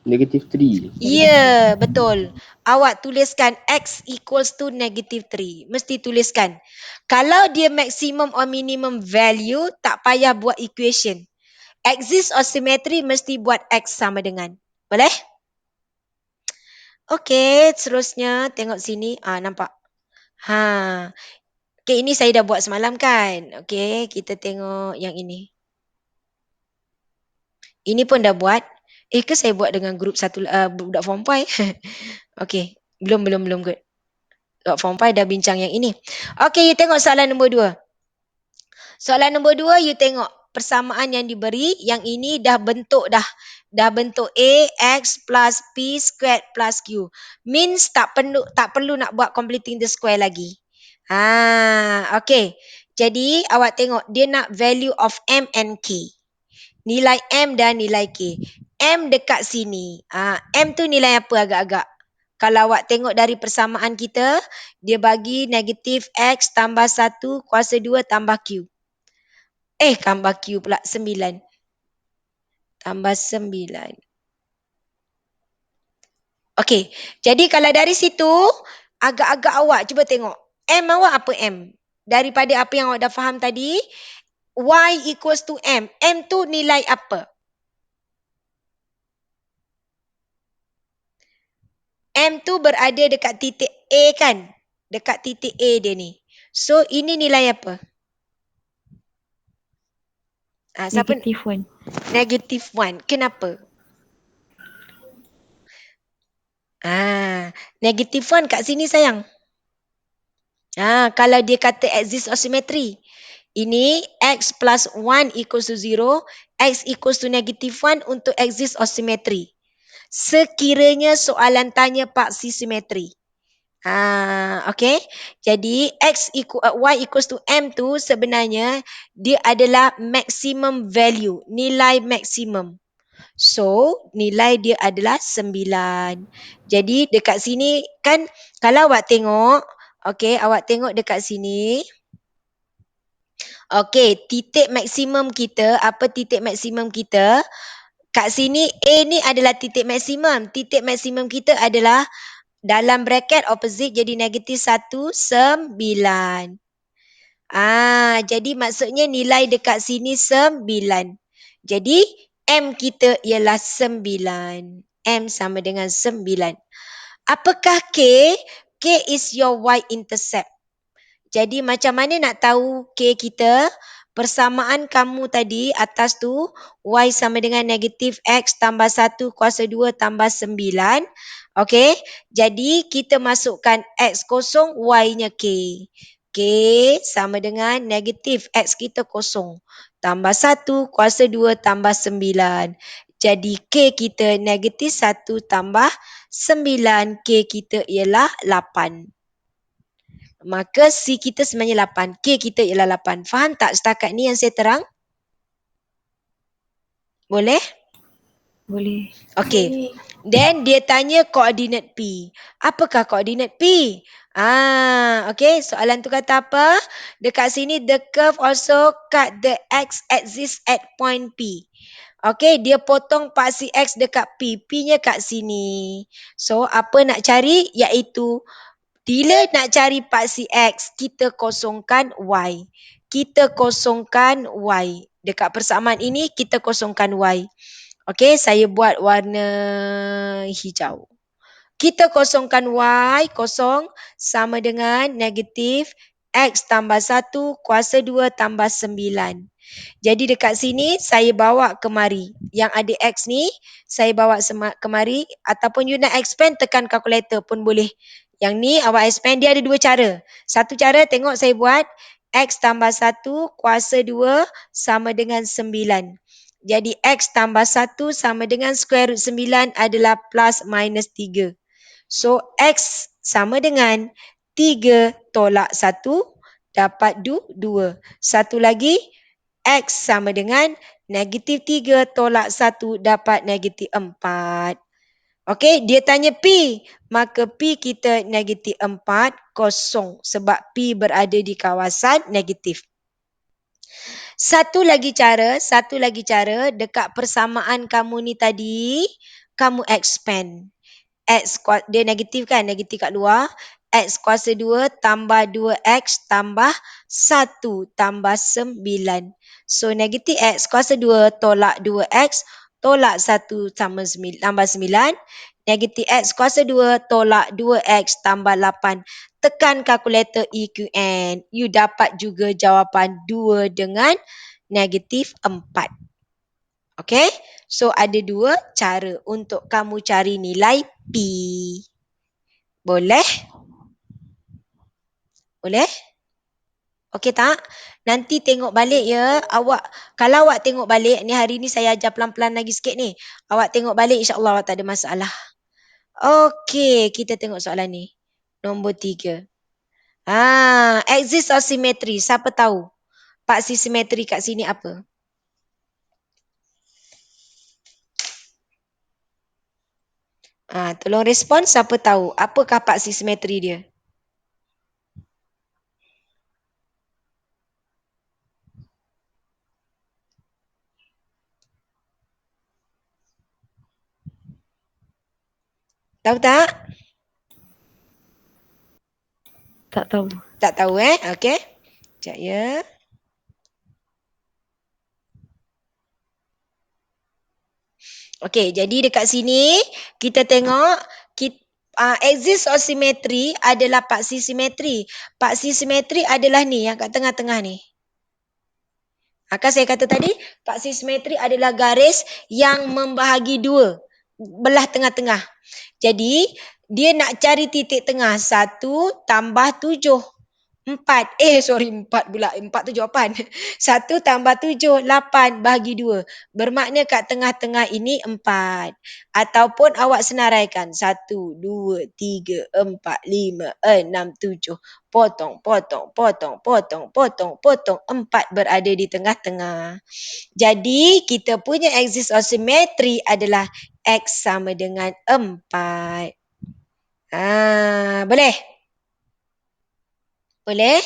Negatif 3. Ya, betul. Awak tuliskan X equals to negative 3. Mesti tuliskan. Kalau dia maximum or minimum value, tak payah buat equation. Axis of symmetry mesti buat X sama dengan. Boleh? Okey, seterusnya tengok sini. Nampak? Okey, ini saya dah buat semalam kan? Okey, kita tengok yang ini. Ini pun dah buat. Ke saya buat dengan grup satu budak form 5? Okey, belum good. Budak form 5 dah bincang yang ini. Okey, you tengok soalan nombor 2. Soalan nombor 2, you tengok persamaan yang diberi. Yang ini dah bentuk dah. Dah bentuk A, X plus P squared plus Q. Means tak perlu nak buat completing the square lagi. Okey. Jadi, awak tengok dia nak value of M and K. Nilai M dan nilai K. M dekat sini. M tu nilai apa agak-agak? Kalau awak tengok dari persamaan kita, dia bagi negatif X tambah 1 kuasa 2 tambah Q. Tambah Q pula, 9. Tambah 9. Okey, jadi kalau dari situ, agak-agak awak cuba tengok. M awak apa M? Daripada apa yang awak dah faham tadi, Y equals to M. M tu nilai apa? M tu berada dekat titik A kan? Dekat titik A dia ni. So, ini nilai apa? Siapa? Negative 1. Negative 1. Kenapa? Negative 1 kat sini sayang. Kalau dia kata axis of symmetry. Ini x plus 1 equals to 0. X equals to negative 1 untuk axis of symmetry. Sekiranya soalan tanya paksi simetri. Okay. Jadi y equals to m tu sebenarnya dia adalah maximum value. Nilai maksimum. So, nilai dia adalah 9. Jadi, dekat sini kan, kalau awak tengok, okay, awak tengok dekat sini. Okay, titik maksimum kita, apa titik maksimum kita? Kat sini, A ni adalah titik maksimum. Titik maksimum kita adalah dalam bracket opposite jadi negatif 1, 9. Jadi maksudnya nilai dekat sini 9. Jadi M kita ialah 9. M sama dengan 9. Apakah K? K is your y-intercept. Jadi macam mana nak tahu K kita? Persamaan kamu tadi atas tu y sama dengan negatif x tambah 1 kuasa 2 tambah 9. Okey. Jadi kita masukkan x kosong, y-nya K. K sama dengan negatif x kita kosong. Tambah 1 kuasa 2 tambah 9. Jadi K kita negatif 1 tambah 9. K kita ialah 8. Maka C kita sebenarnya 8. K kita ialah 8. Faham tak setakat ni yang saya terang? Boleh? Boleh. Okey. Then dia tanya koordinat P. Apakah koordinat P? Okay. Soalan tu kata apa? Dekat sini, the curve also cut the x-axis at point P. Okay. Dia potong paksi x dekat P. P-nya kat sini. So, apa nak cari? Iaitu bila nak cari paksi X, kita kosongkan Y. Kita kosongkan Y. Dekat persamaan ini, kita kosongkan Y. Okey, saya buat warna hijau. Kita kosongkan Y, kosong, sama dengan negatif X tambah 1 kuasa 2 tambah 9. Jadi dekat sini saya bawa kemari. Yang ada X ni saya bawa kemari ataupun you nak expand tekan kalkulator pun boleh. Yang ni awak expand dia ada dua cara. Satu cara tengok saya buat X tambah 1 kuasa 2 sama dengan 9. Jadi X tambah 1 sama dengan square root 9 adalah plus minus 3. So X sama dengan 3 tolak 1 dapat 2. Satu lagi X sama dengan negatif 3 tolak 1 dapat negatif 4. Okey, dia tanya P. Maka P kita negatif 4, kosong. Sebab P berada di kawasan negatif. Satu lagi cara dekat persamaan kamu ni tadi, kamu expand. X, dia negatif kan? Negatif kat luar. X kuasa 2 tambah 2X tambah 1 tambah 9. So, negatif X kuasa 2 tolak 2X tolak 1 tambah 9. Negatif X kuasa 2 tolak 2X tambah 8. Tekan kalkulator EQN. You dapat juga jawapan 2 dengan negatif 4. Okay? So, ada dua cara untuk kamu cari nilai P. Boleh? Boleh? Okey tak? Nanti tengok balik ya. Kalau awak tengok balik, ni hari ni saya ajar pelan-pelan lagi sikit ni. Awak tengok balik, insya-Allah awak tak ada masalah. Okey, kita tengok soalan ni. Nombor 3. Axis of symmetry. Siapa tahu? Paksi simetri kat sini apa? Tolong respon, siapa tahu? Apakah paksi simetri dia? Tahu tak? Tak tahu. Tak tahu okey. Sekejap ya. Okey, jadi dekat sini kita tengok Axis of symmetry adalah paksi simetri. Paksi simetri adalah ni yang kat tengah-tengah ni. Kan saya kata tadi, paksi simetri adalah garis yang membahagi dua, belah tengah-tengah. Jadi, dia nak cari titik tengah. 1 tambah 7. 4 pula. 4 tu jawapan. 1 tambah 7, 8 bahagi 2. Bermakna kat tengah-tengah ini 4. Ataupun awak senaraikan. 1, 2, 3, 4, 5, 6, 7. Potong. 4 berada di tengah-tengah. Jadi, kita punya axis of symmetry adalah X sama dengan 4. Boleh? Boleh?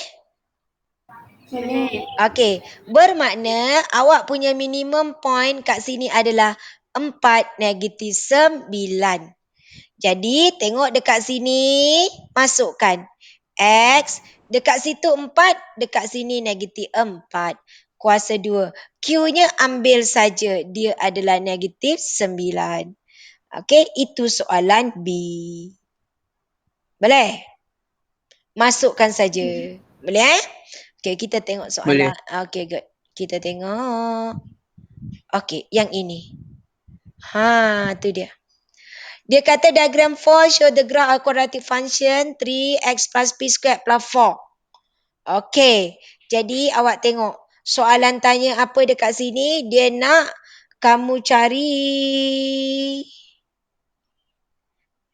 Boleh. Okey, bermakna awak punya minimum point kat sini adalah 4 negatif 9. Jadi, tengok dekat sini, masukkan X, dekat situ 4, dekat sini negatif 4. Kuasa 2. Q-nya ambil saja, dia adalah negatif 9. Okey, itu soalan B. Boleh? Masukkan saja. Boleh Okey, kita tengok soalan. Okey, good. Kita tengok. Okey, yang ini. Tu dia. Dia kata diagram 4 show the graph of quadratic function 3x plus p squared plus 4. Okey, jadi awak tengok. Soalan tanya apa dekat sini? Dia nak kamu cari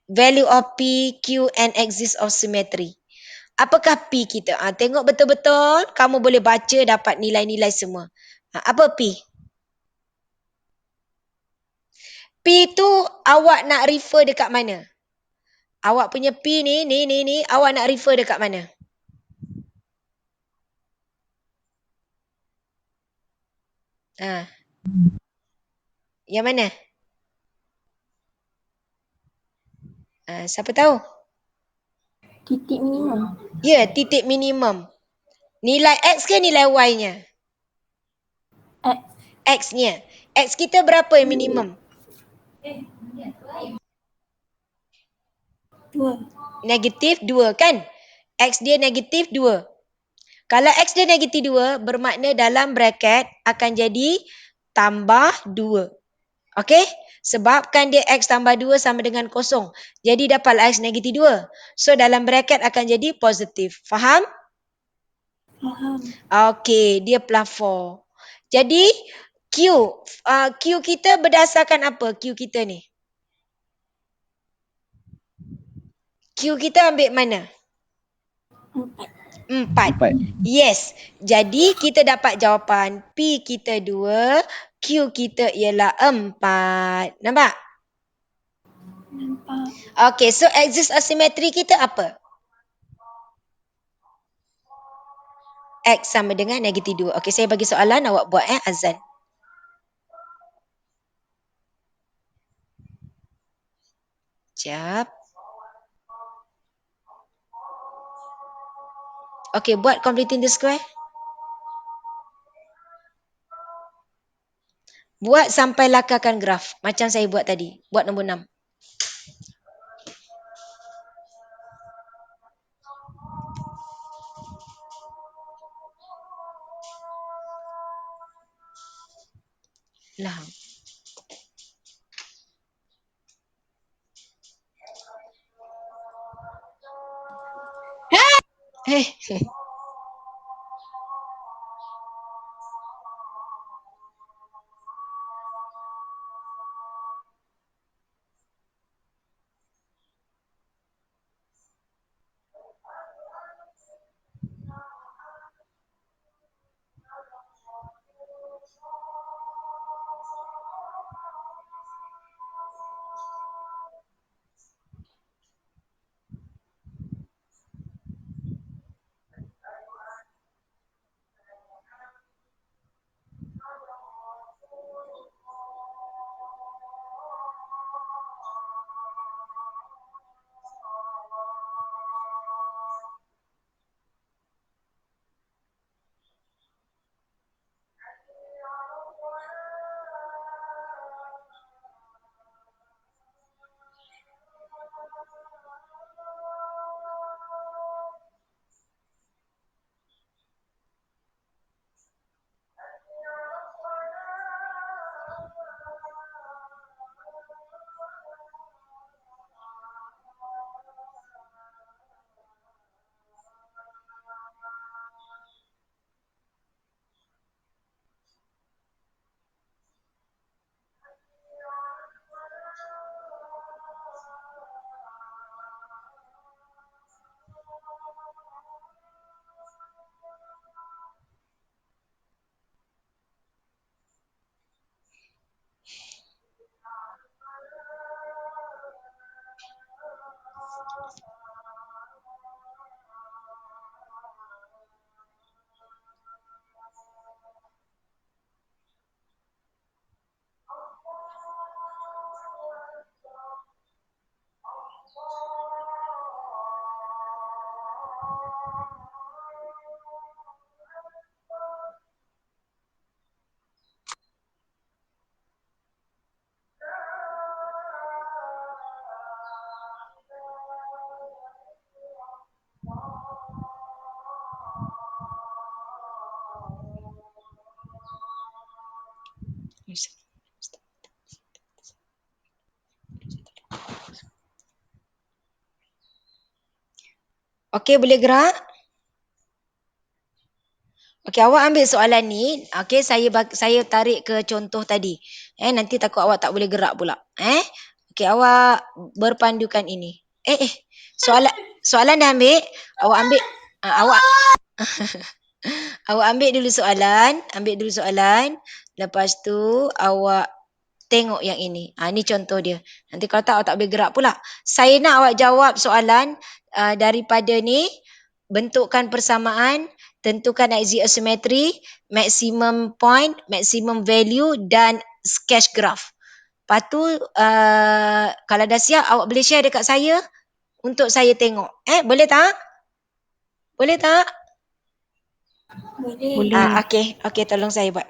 value of P, Q and axis of symmetry. Apakah P kita? Tengok betul-betul. Kamu boleh baca dapat nilai-nilai semua. Apa P? P tu awak nak refer dekat mana? Awak punya P ni, awak nak refer dekat mana? Yang mana? Siapa tahu? Titik minimum. Ya, titik minimum. Nilai X ke nilai Y-nya? X. X-nya. X kita berapa yang minimum? 2. Negatif 2 kan? X dia negatif 2. Kalau X dia negatif 2, bermakna dalam bracket akan jadi tambah 2. Okey? Sebabkan dia X tambah 2 sama dengan kosong. Jadi dapatlah X negatif 2. So dalam bracket akan jadi positif. Faham? Faham. Okey, dia plafon. Jadi Q kita berdasarkan apa Q kita ni? Q kita ambil mana? 4. Yes. Jadi kita dapat jawapan P kita 2, Q kita ialah 4. Nampak? Nampak. Okey, so axis asimetri kita apa? X sama dengan negatif 2. Okey, saya bagi soalan, awak buat Azan. Sekejap. Okey, buat completing the square. Buat sampai lakarkan graf. Macam saya buat tadi. Buat nombor 6. Lah. Okey, boleh gerak? Okey, awak ambil soalan ni. Okey, saya tarik ke contoh tadi. Nanti takut awak tak boleh gerak pula. Okey, awak berpandukan ini. Soalan dah ambil. Awak ambil awak awak ambil dulu soalan. Lepas tu awak tengok yang ini. Ni contoh dia. Nanti kalau tak awak tak boleh gerak pula. Saya nak awak jawab soalan daripada ni, bentukkan persamaan, tentukan axiometry, maximum point, maximum value dan sketch graph. Lepas tu kalau dah siap awak boleh share dekat saya untuk saya tengok. Boleh tak? Boleh tak? Boleh. Okey, tolong saya buat.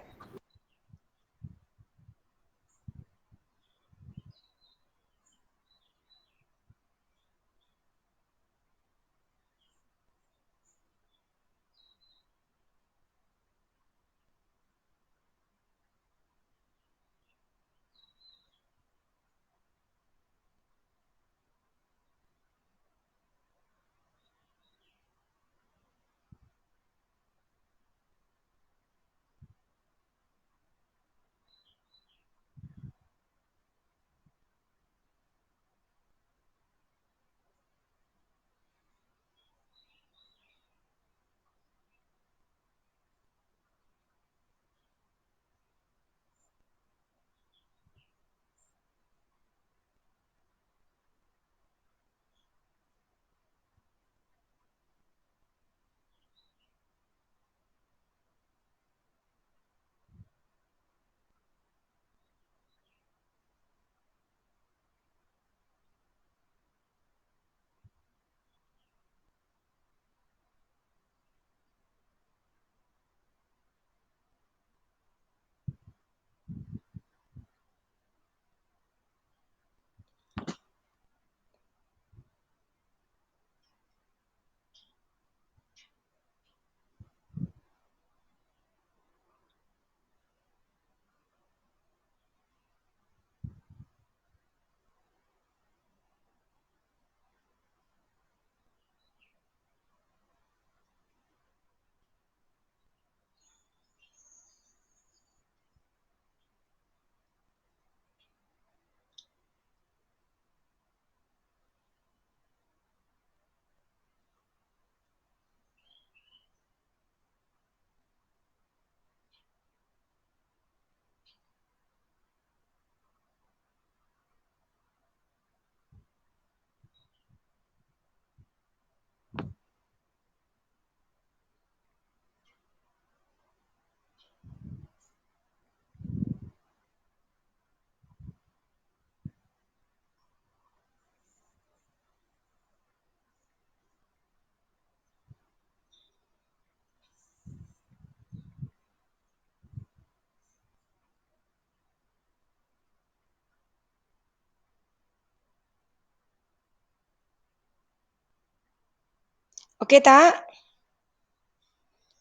Okey tak?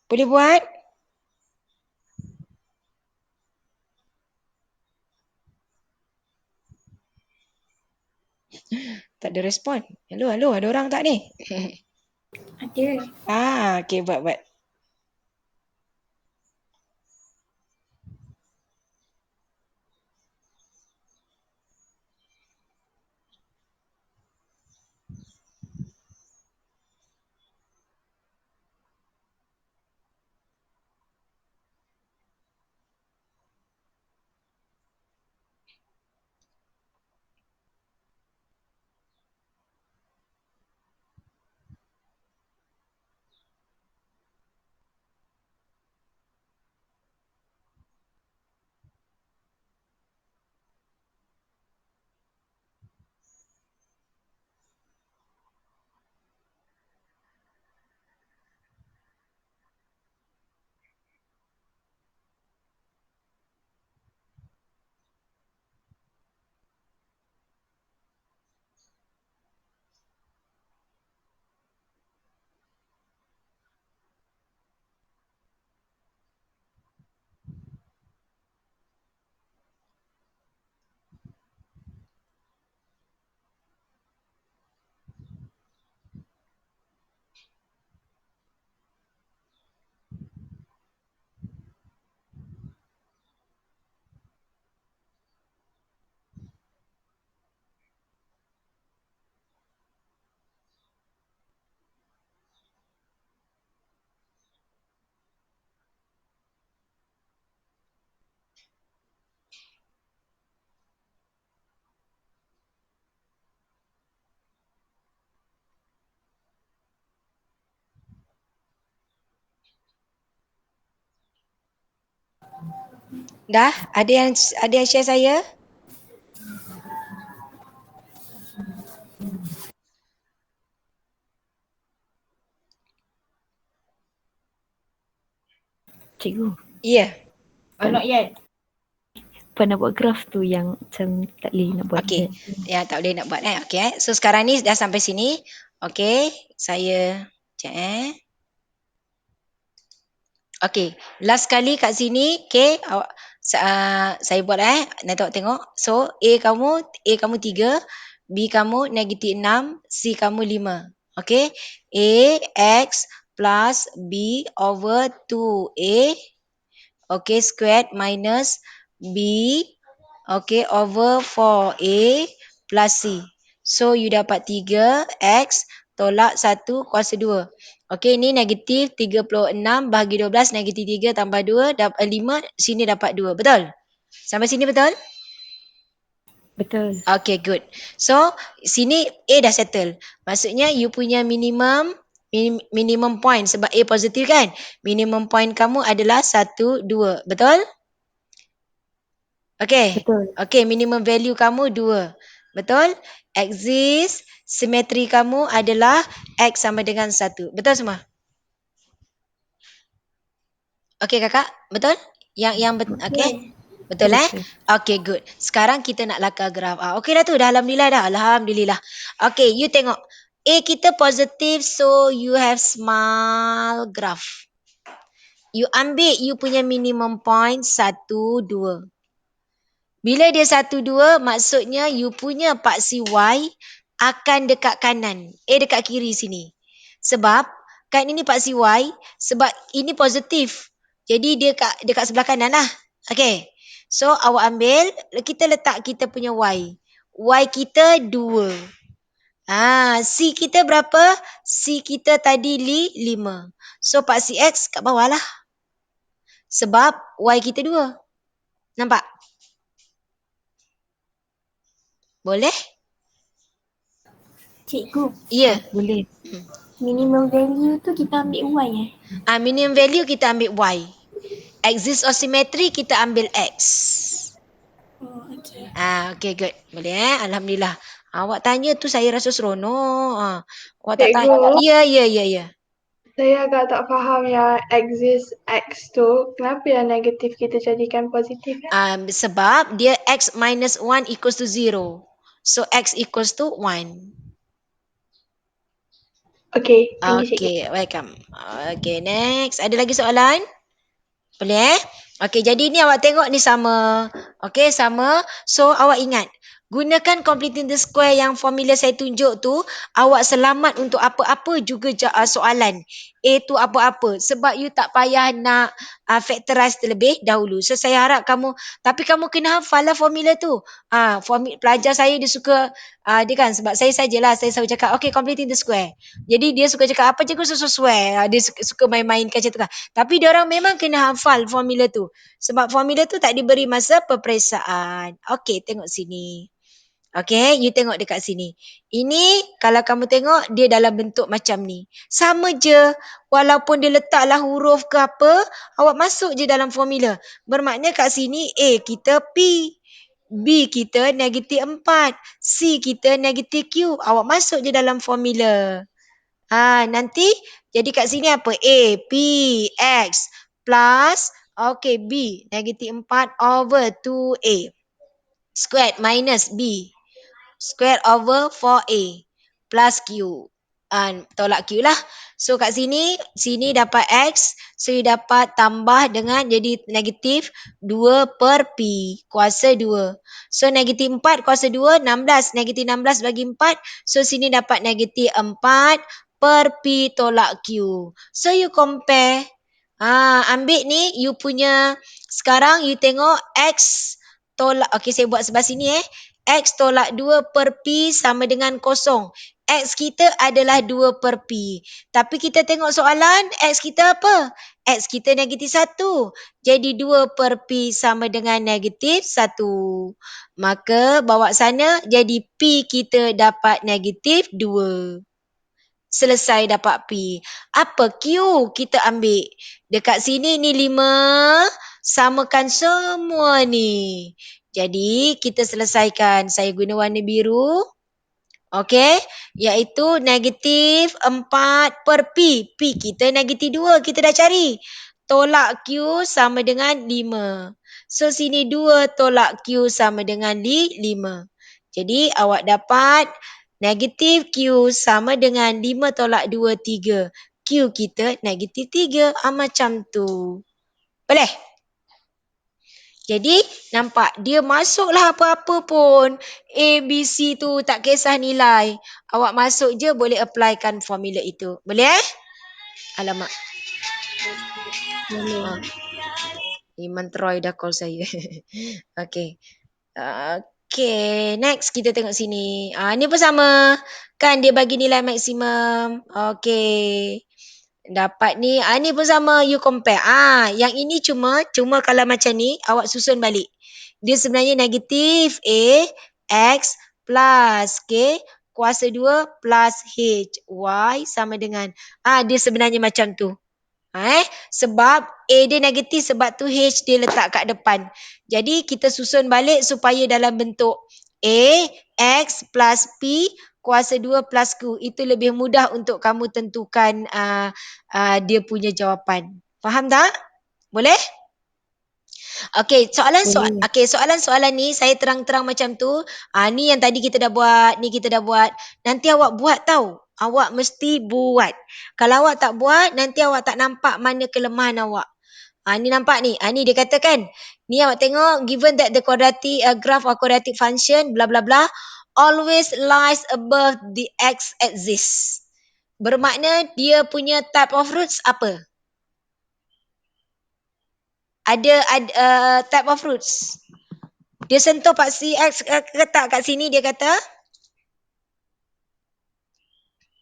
Boleh buat? Tak ada respon. Hello, ada orang tak ni? Ada. Okey, buat. Dah? Ada yang share saya? Cikgu, Ya. Not yet. pernah buat graf tu yang macam tak boleh nak buat. Okey. Ya, tak boleh nak buat Okey. So sekarang ni dah sampai sini. Okey, saya cek Okey, last kali kat sini, okey, saya buat nanti awak tengok. So A kamu 3, B kamu -6, C kamu 5. Okey, A X plus B over 2A, okey, squared minus B, okey, over 4A plus C. So you dapat 3X tolak 1 kuasa 2. Okey, ni negatif 36 bahagi 12, negatif 3 tambah 2, dapat 5, sini dapat 2. Betul? Sampai sini betul? Betul. Okay, good. So, sini A dah settle. Maksudnya, you punya minimum point sebab A positif kan? Minimum point kamu adalah 1, 2. Betul? Okay. Betul. Okay, minimum value kamu 2. Betul? Axis simetri kamu adalah X sama dengan 1. Betul semua? Okay kakak, betul? Okay? Betul Betul. Okay, good. Sekarang kita nak lakar graf. Okay dah tu, dah Alhamdulillah dah. Alhamdulillah. Okay, you tengok. A kita positif, so you have small graph. You ambil you punya minimum point 1, 2. Bila dia 1, 2, maksudnya you punya paksi Y akan dekat kanan. Dekat kiri sini. Sebab, kan ini paksi Y, sebab ini positif. Jadi dia dekat sebelah kanan lah. Okay. So, awak ambil, kita letak kita punya Y. Y kita 2. C kita berapa? C kita tadi 5. So, paksi X kat bawah lah. Sebab Y kita 2. Nampak? Boleh? Cikgu, Ya. Boleh. minimum value tu kita ambil Y Minimum value kita ambil Y. Axis of symmetry kita ambil X. Oh, okay. Okay, good. Boleh Alhamdulillah. Awak tanya tu saya rasa seronok. Awak tak Cikgu. tanya. Ya. Saya agak tak faham yang axis X tu, kenapa yang negatif kita jadikan positif Sebab dia X minus 1 equals to 0. So, X equals to 1. Okay, thank you cikgu. Okay, welcome. Okay, next. Ada lagi soalan? Boleh Okay, jadi ni awak tengok ni sama. Okay, sama. So, awak ingat. Gunakan completing the square yang formula saya tunjuk tu. Awak selamat untuk apa-apa juga soalan. A tu apa-apa. Sebab you tak payah nak factorize terlebih dahulu. So, saya harap kamu. Tapi kamu kena hafal lah formula tu. Pelajar saya dia suka. Dia kan sebab saya sajalah. Saya selalu cakap. Okay, completing the square. Jadi dia suka cakap apa je aku sesuai. Dia suka main-mainkan macam tu kan. Tapi diorang memang kena hafal formula tu. Sebab formula tu tak diberi masa peperiksaan. Okey, tengok sini. Okey, you tengok dekat sini. Ini kalau kamu tengok dia dalam bentuk macam ni. Sama je. Walaupun dia letaklah huruf ke apa, awak masuk je dalam formula. Bermakna kat sini A kita P. B kita negatif 4. C kita negatif Q. Awak masuk je dalam formula. Nanti jadi kat sini apa? A, P, X plus, okay, B, negatif 4 over 2A. Squared minus B. Squared over 4A plus Q. Tolak Q lah. So kat sini dapat X. So you dapat tambah dengan jadi negatif 2 per P. Kuasa 2. So negatif 4 kuasa 2, 16. Negatif 16 bagi 4. So sini dapat negatif 4 per P tolak Q. So you compare. Ambil ni you punya. Sekarang you tengok X tolak. Okay, saya buat sebelah sini X tolak 2 per P sama dengan 0. X kita adalah 2 per P. Tapi kita tengok soalan, X kita apa? X kita negatif 1. Jadi 2 per P sama dengan negatif 1. Maka bawa sana, jadi P kita dapat negatif 2. Selesai dapat P. Apa Q kita ambil? Dekat sini ni 5. Samakan semua ni. Jadi kita selesaikan. Saya guna warna biru. Okey, iaitu negatif 4 per P. P kita negatif 2, kita dah cari. Tolak Q sama dengan 5. So, sini 2 tolak Q sama dengan 5. Jadi, awak dapat negatif Q sama dengan 5 tolak 2, 3. Q kita negatif 3. Macam tu. Boleh? Jadi, nampak dia masuklah apa-apa pun. A, B, C tu tak kisah nilai. Awak masuk je boleh applykan formula itu. Boleh Alamak. Boleh. Iman Troy dah call saya. Okey. Okey, next kita tengok sini. Ni pun sama. Kan dia bagi nilai maksimum. Okey. Dapat ni, ni pun sama, you compare. Yang ini cuma kalau macam ni, awak susun balik. Dia sebenarnya negatif A, X plus K, kuasa 2 plus H, Y sama dengan, dia sebenarnya macam tu. Sebab A dia negatif, sebab tu H dia letak kat depan. Jadi kita susun balik supaya dalam bentuk A, X plus P, kuasa 2 plus Q. Itu lebih mudah untuk kamu tentukan dia punya jawapan. Faham tak? Boleh? Okey, soalan-soalan ni saya terang-terang macam tu. Ni yang tadi kita dah buat, ni kita dah buat. Nanti awak buat tau. Awak mesti buat. Kalau awak tak buat, nanti awak tak nampak mana kelemahan awak. Ni nampak ni. Ni dia katakan. Ni awak tengok, given that the quadratic graph or quadratic function bla bla bla always lies above the x-axis. Bermakna dia punya type of roots apa? Ada type of roots. Dia sentuh paksi X ke tak kat sini dia kata?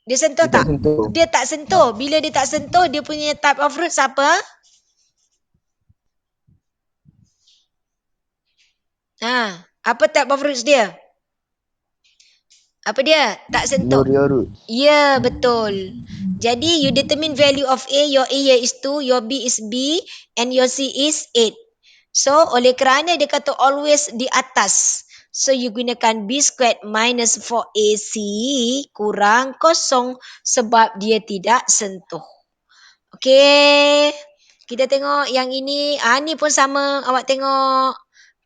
Dia sentuh Dia tak tak? sentuh. Dia tak sentuh. Bila dia tak sentuh, dia punya type of roots apa? Apa type of roots dia? Apa dia? Tak sentuh. Ignore your roots. Ya, betul. Jadi, you determine value of A. Your A here is 2, your B is B, and your C is 8. So, oleh kerana dia kata always di atas. So, you gunakan B squared minus 4AC kurang kosong sebab dia tidak sentuh. Okey. Kita tengok yang ini. Ni pun sama. Awak tengok.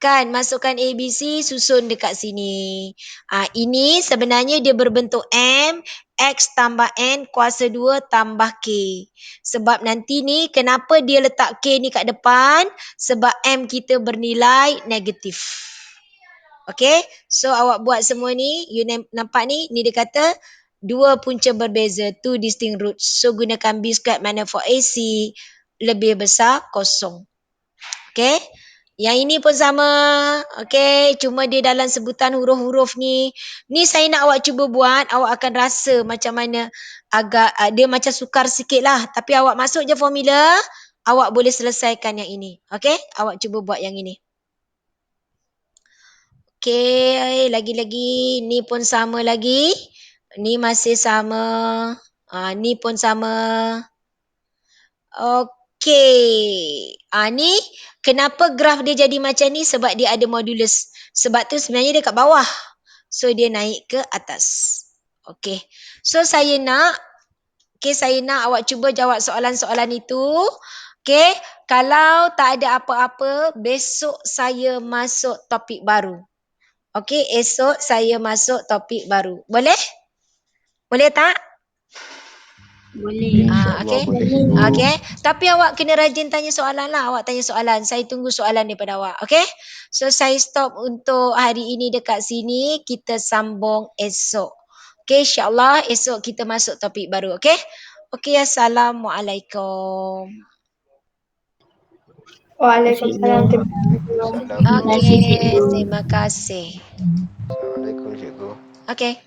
Kan, masukkan A, B, C, susun dekat sini. Ini sebenarnya dia berbentuk M, X tambah N, kuasa 2 tambah K. Sebab nanti ni, kenapa dia letak K ni kat depan? Sebab M kita bernilai negatif. Okay, so awak buat semua ni, you nampak ni dia kata, dua punca berbeza, two distinct roots. So, gunakan B squared minus 4AC, lebih besar kosong. Okay. Yang ini pun sama. Okay. Cuma dia dalam sebutan huruf-huruf ni. Ni saya nak awak cuba buat. Awak akan rasa macam mana. Agak dia macam sukar sikit lah. Tapi awak masuk je formula. Awak boleh selesaikan yang ini. Okay. Awak cuba buat yang ini. Okay. Lagi-lagi. Ni pun sama lagi. Ni masih sama. Ni pun sama. Okay. Ni kenapa graf dia jadi macam ni? Sebab dia ada modulus. Sebab tu sebenarnya dia kat bawah. So dia naik ke atas. Okay. So saya nak awak cuba jawab soalan-soalan itu. Okay. Kalau tak ada apa-apa, besok saya masuk topik baru. Okay. Esok saya masuk topik baru. Boleh? Boleh tak? Boleh. InsyaAllah Okay. boleh cikgu. Okay. Tapi awak kena rajin tanya soalan lah. Awak tanya soalan. Saya tunggu soalan daripada awak. Okay. So, saya stop untuk hari ini dekat sini. Kita sambung esok. Okay. InsyaAllah esok kita masuk topik baru. Okay. Okay. Assalamualaikum. Waalaikumsalam. Okay. Terima kasih. Assalamualaikum cikgu. Okay.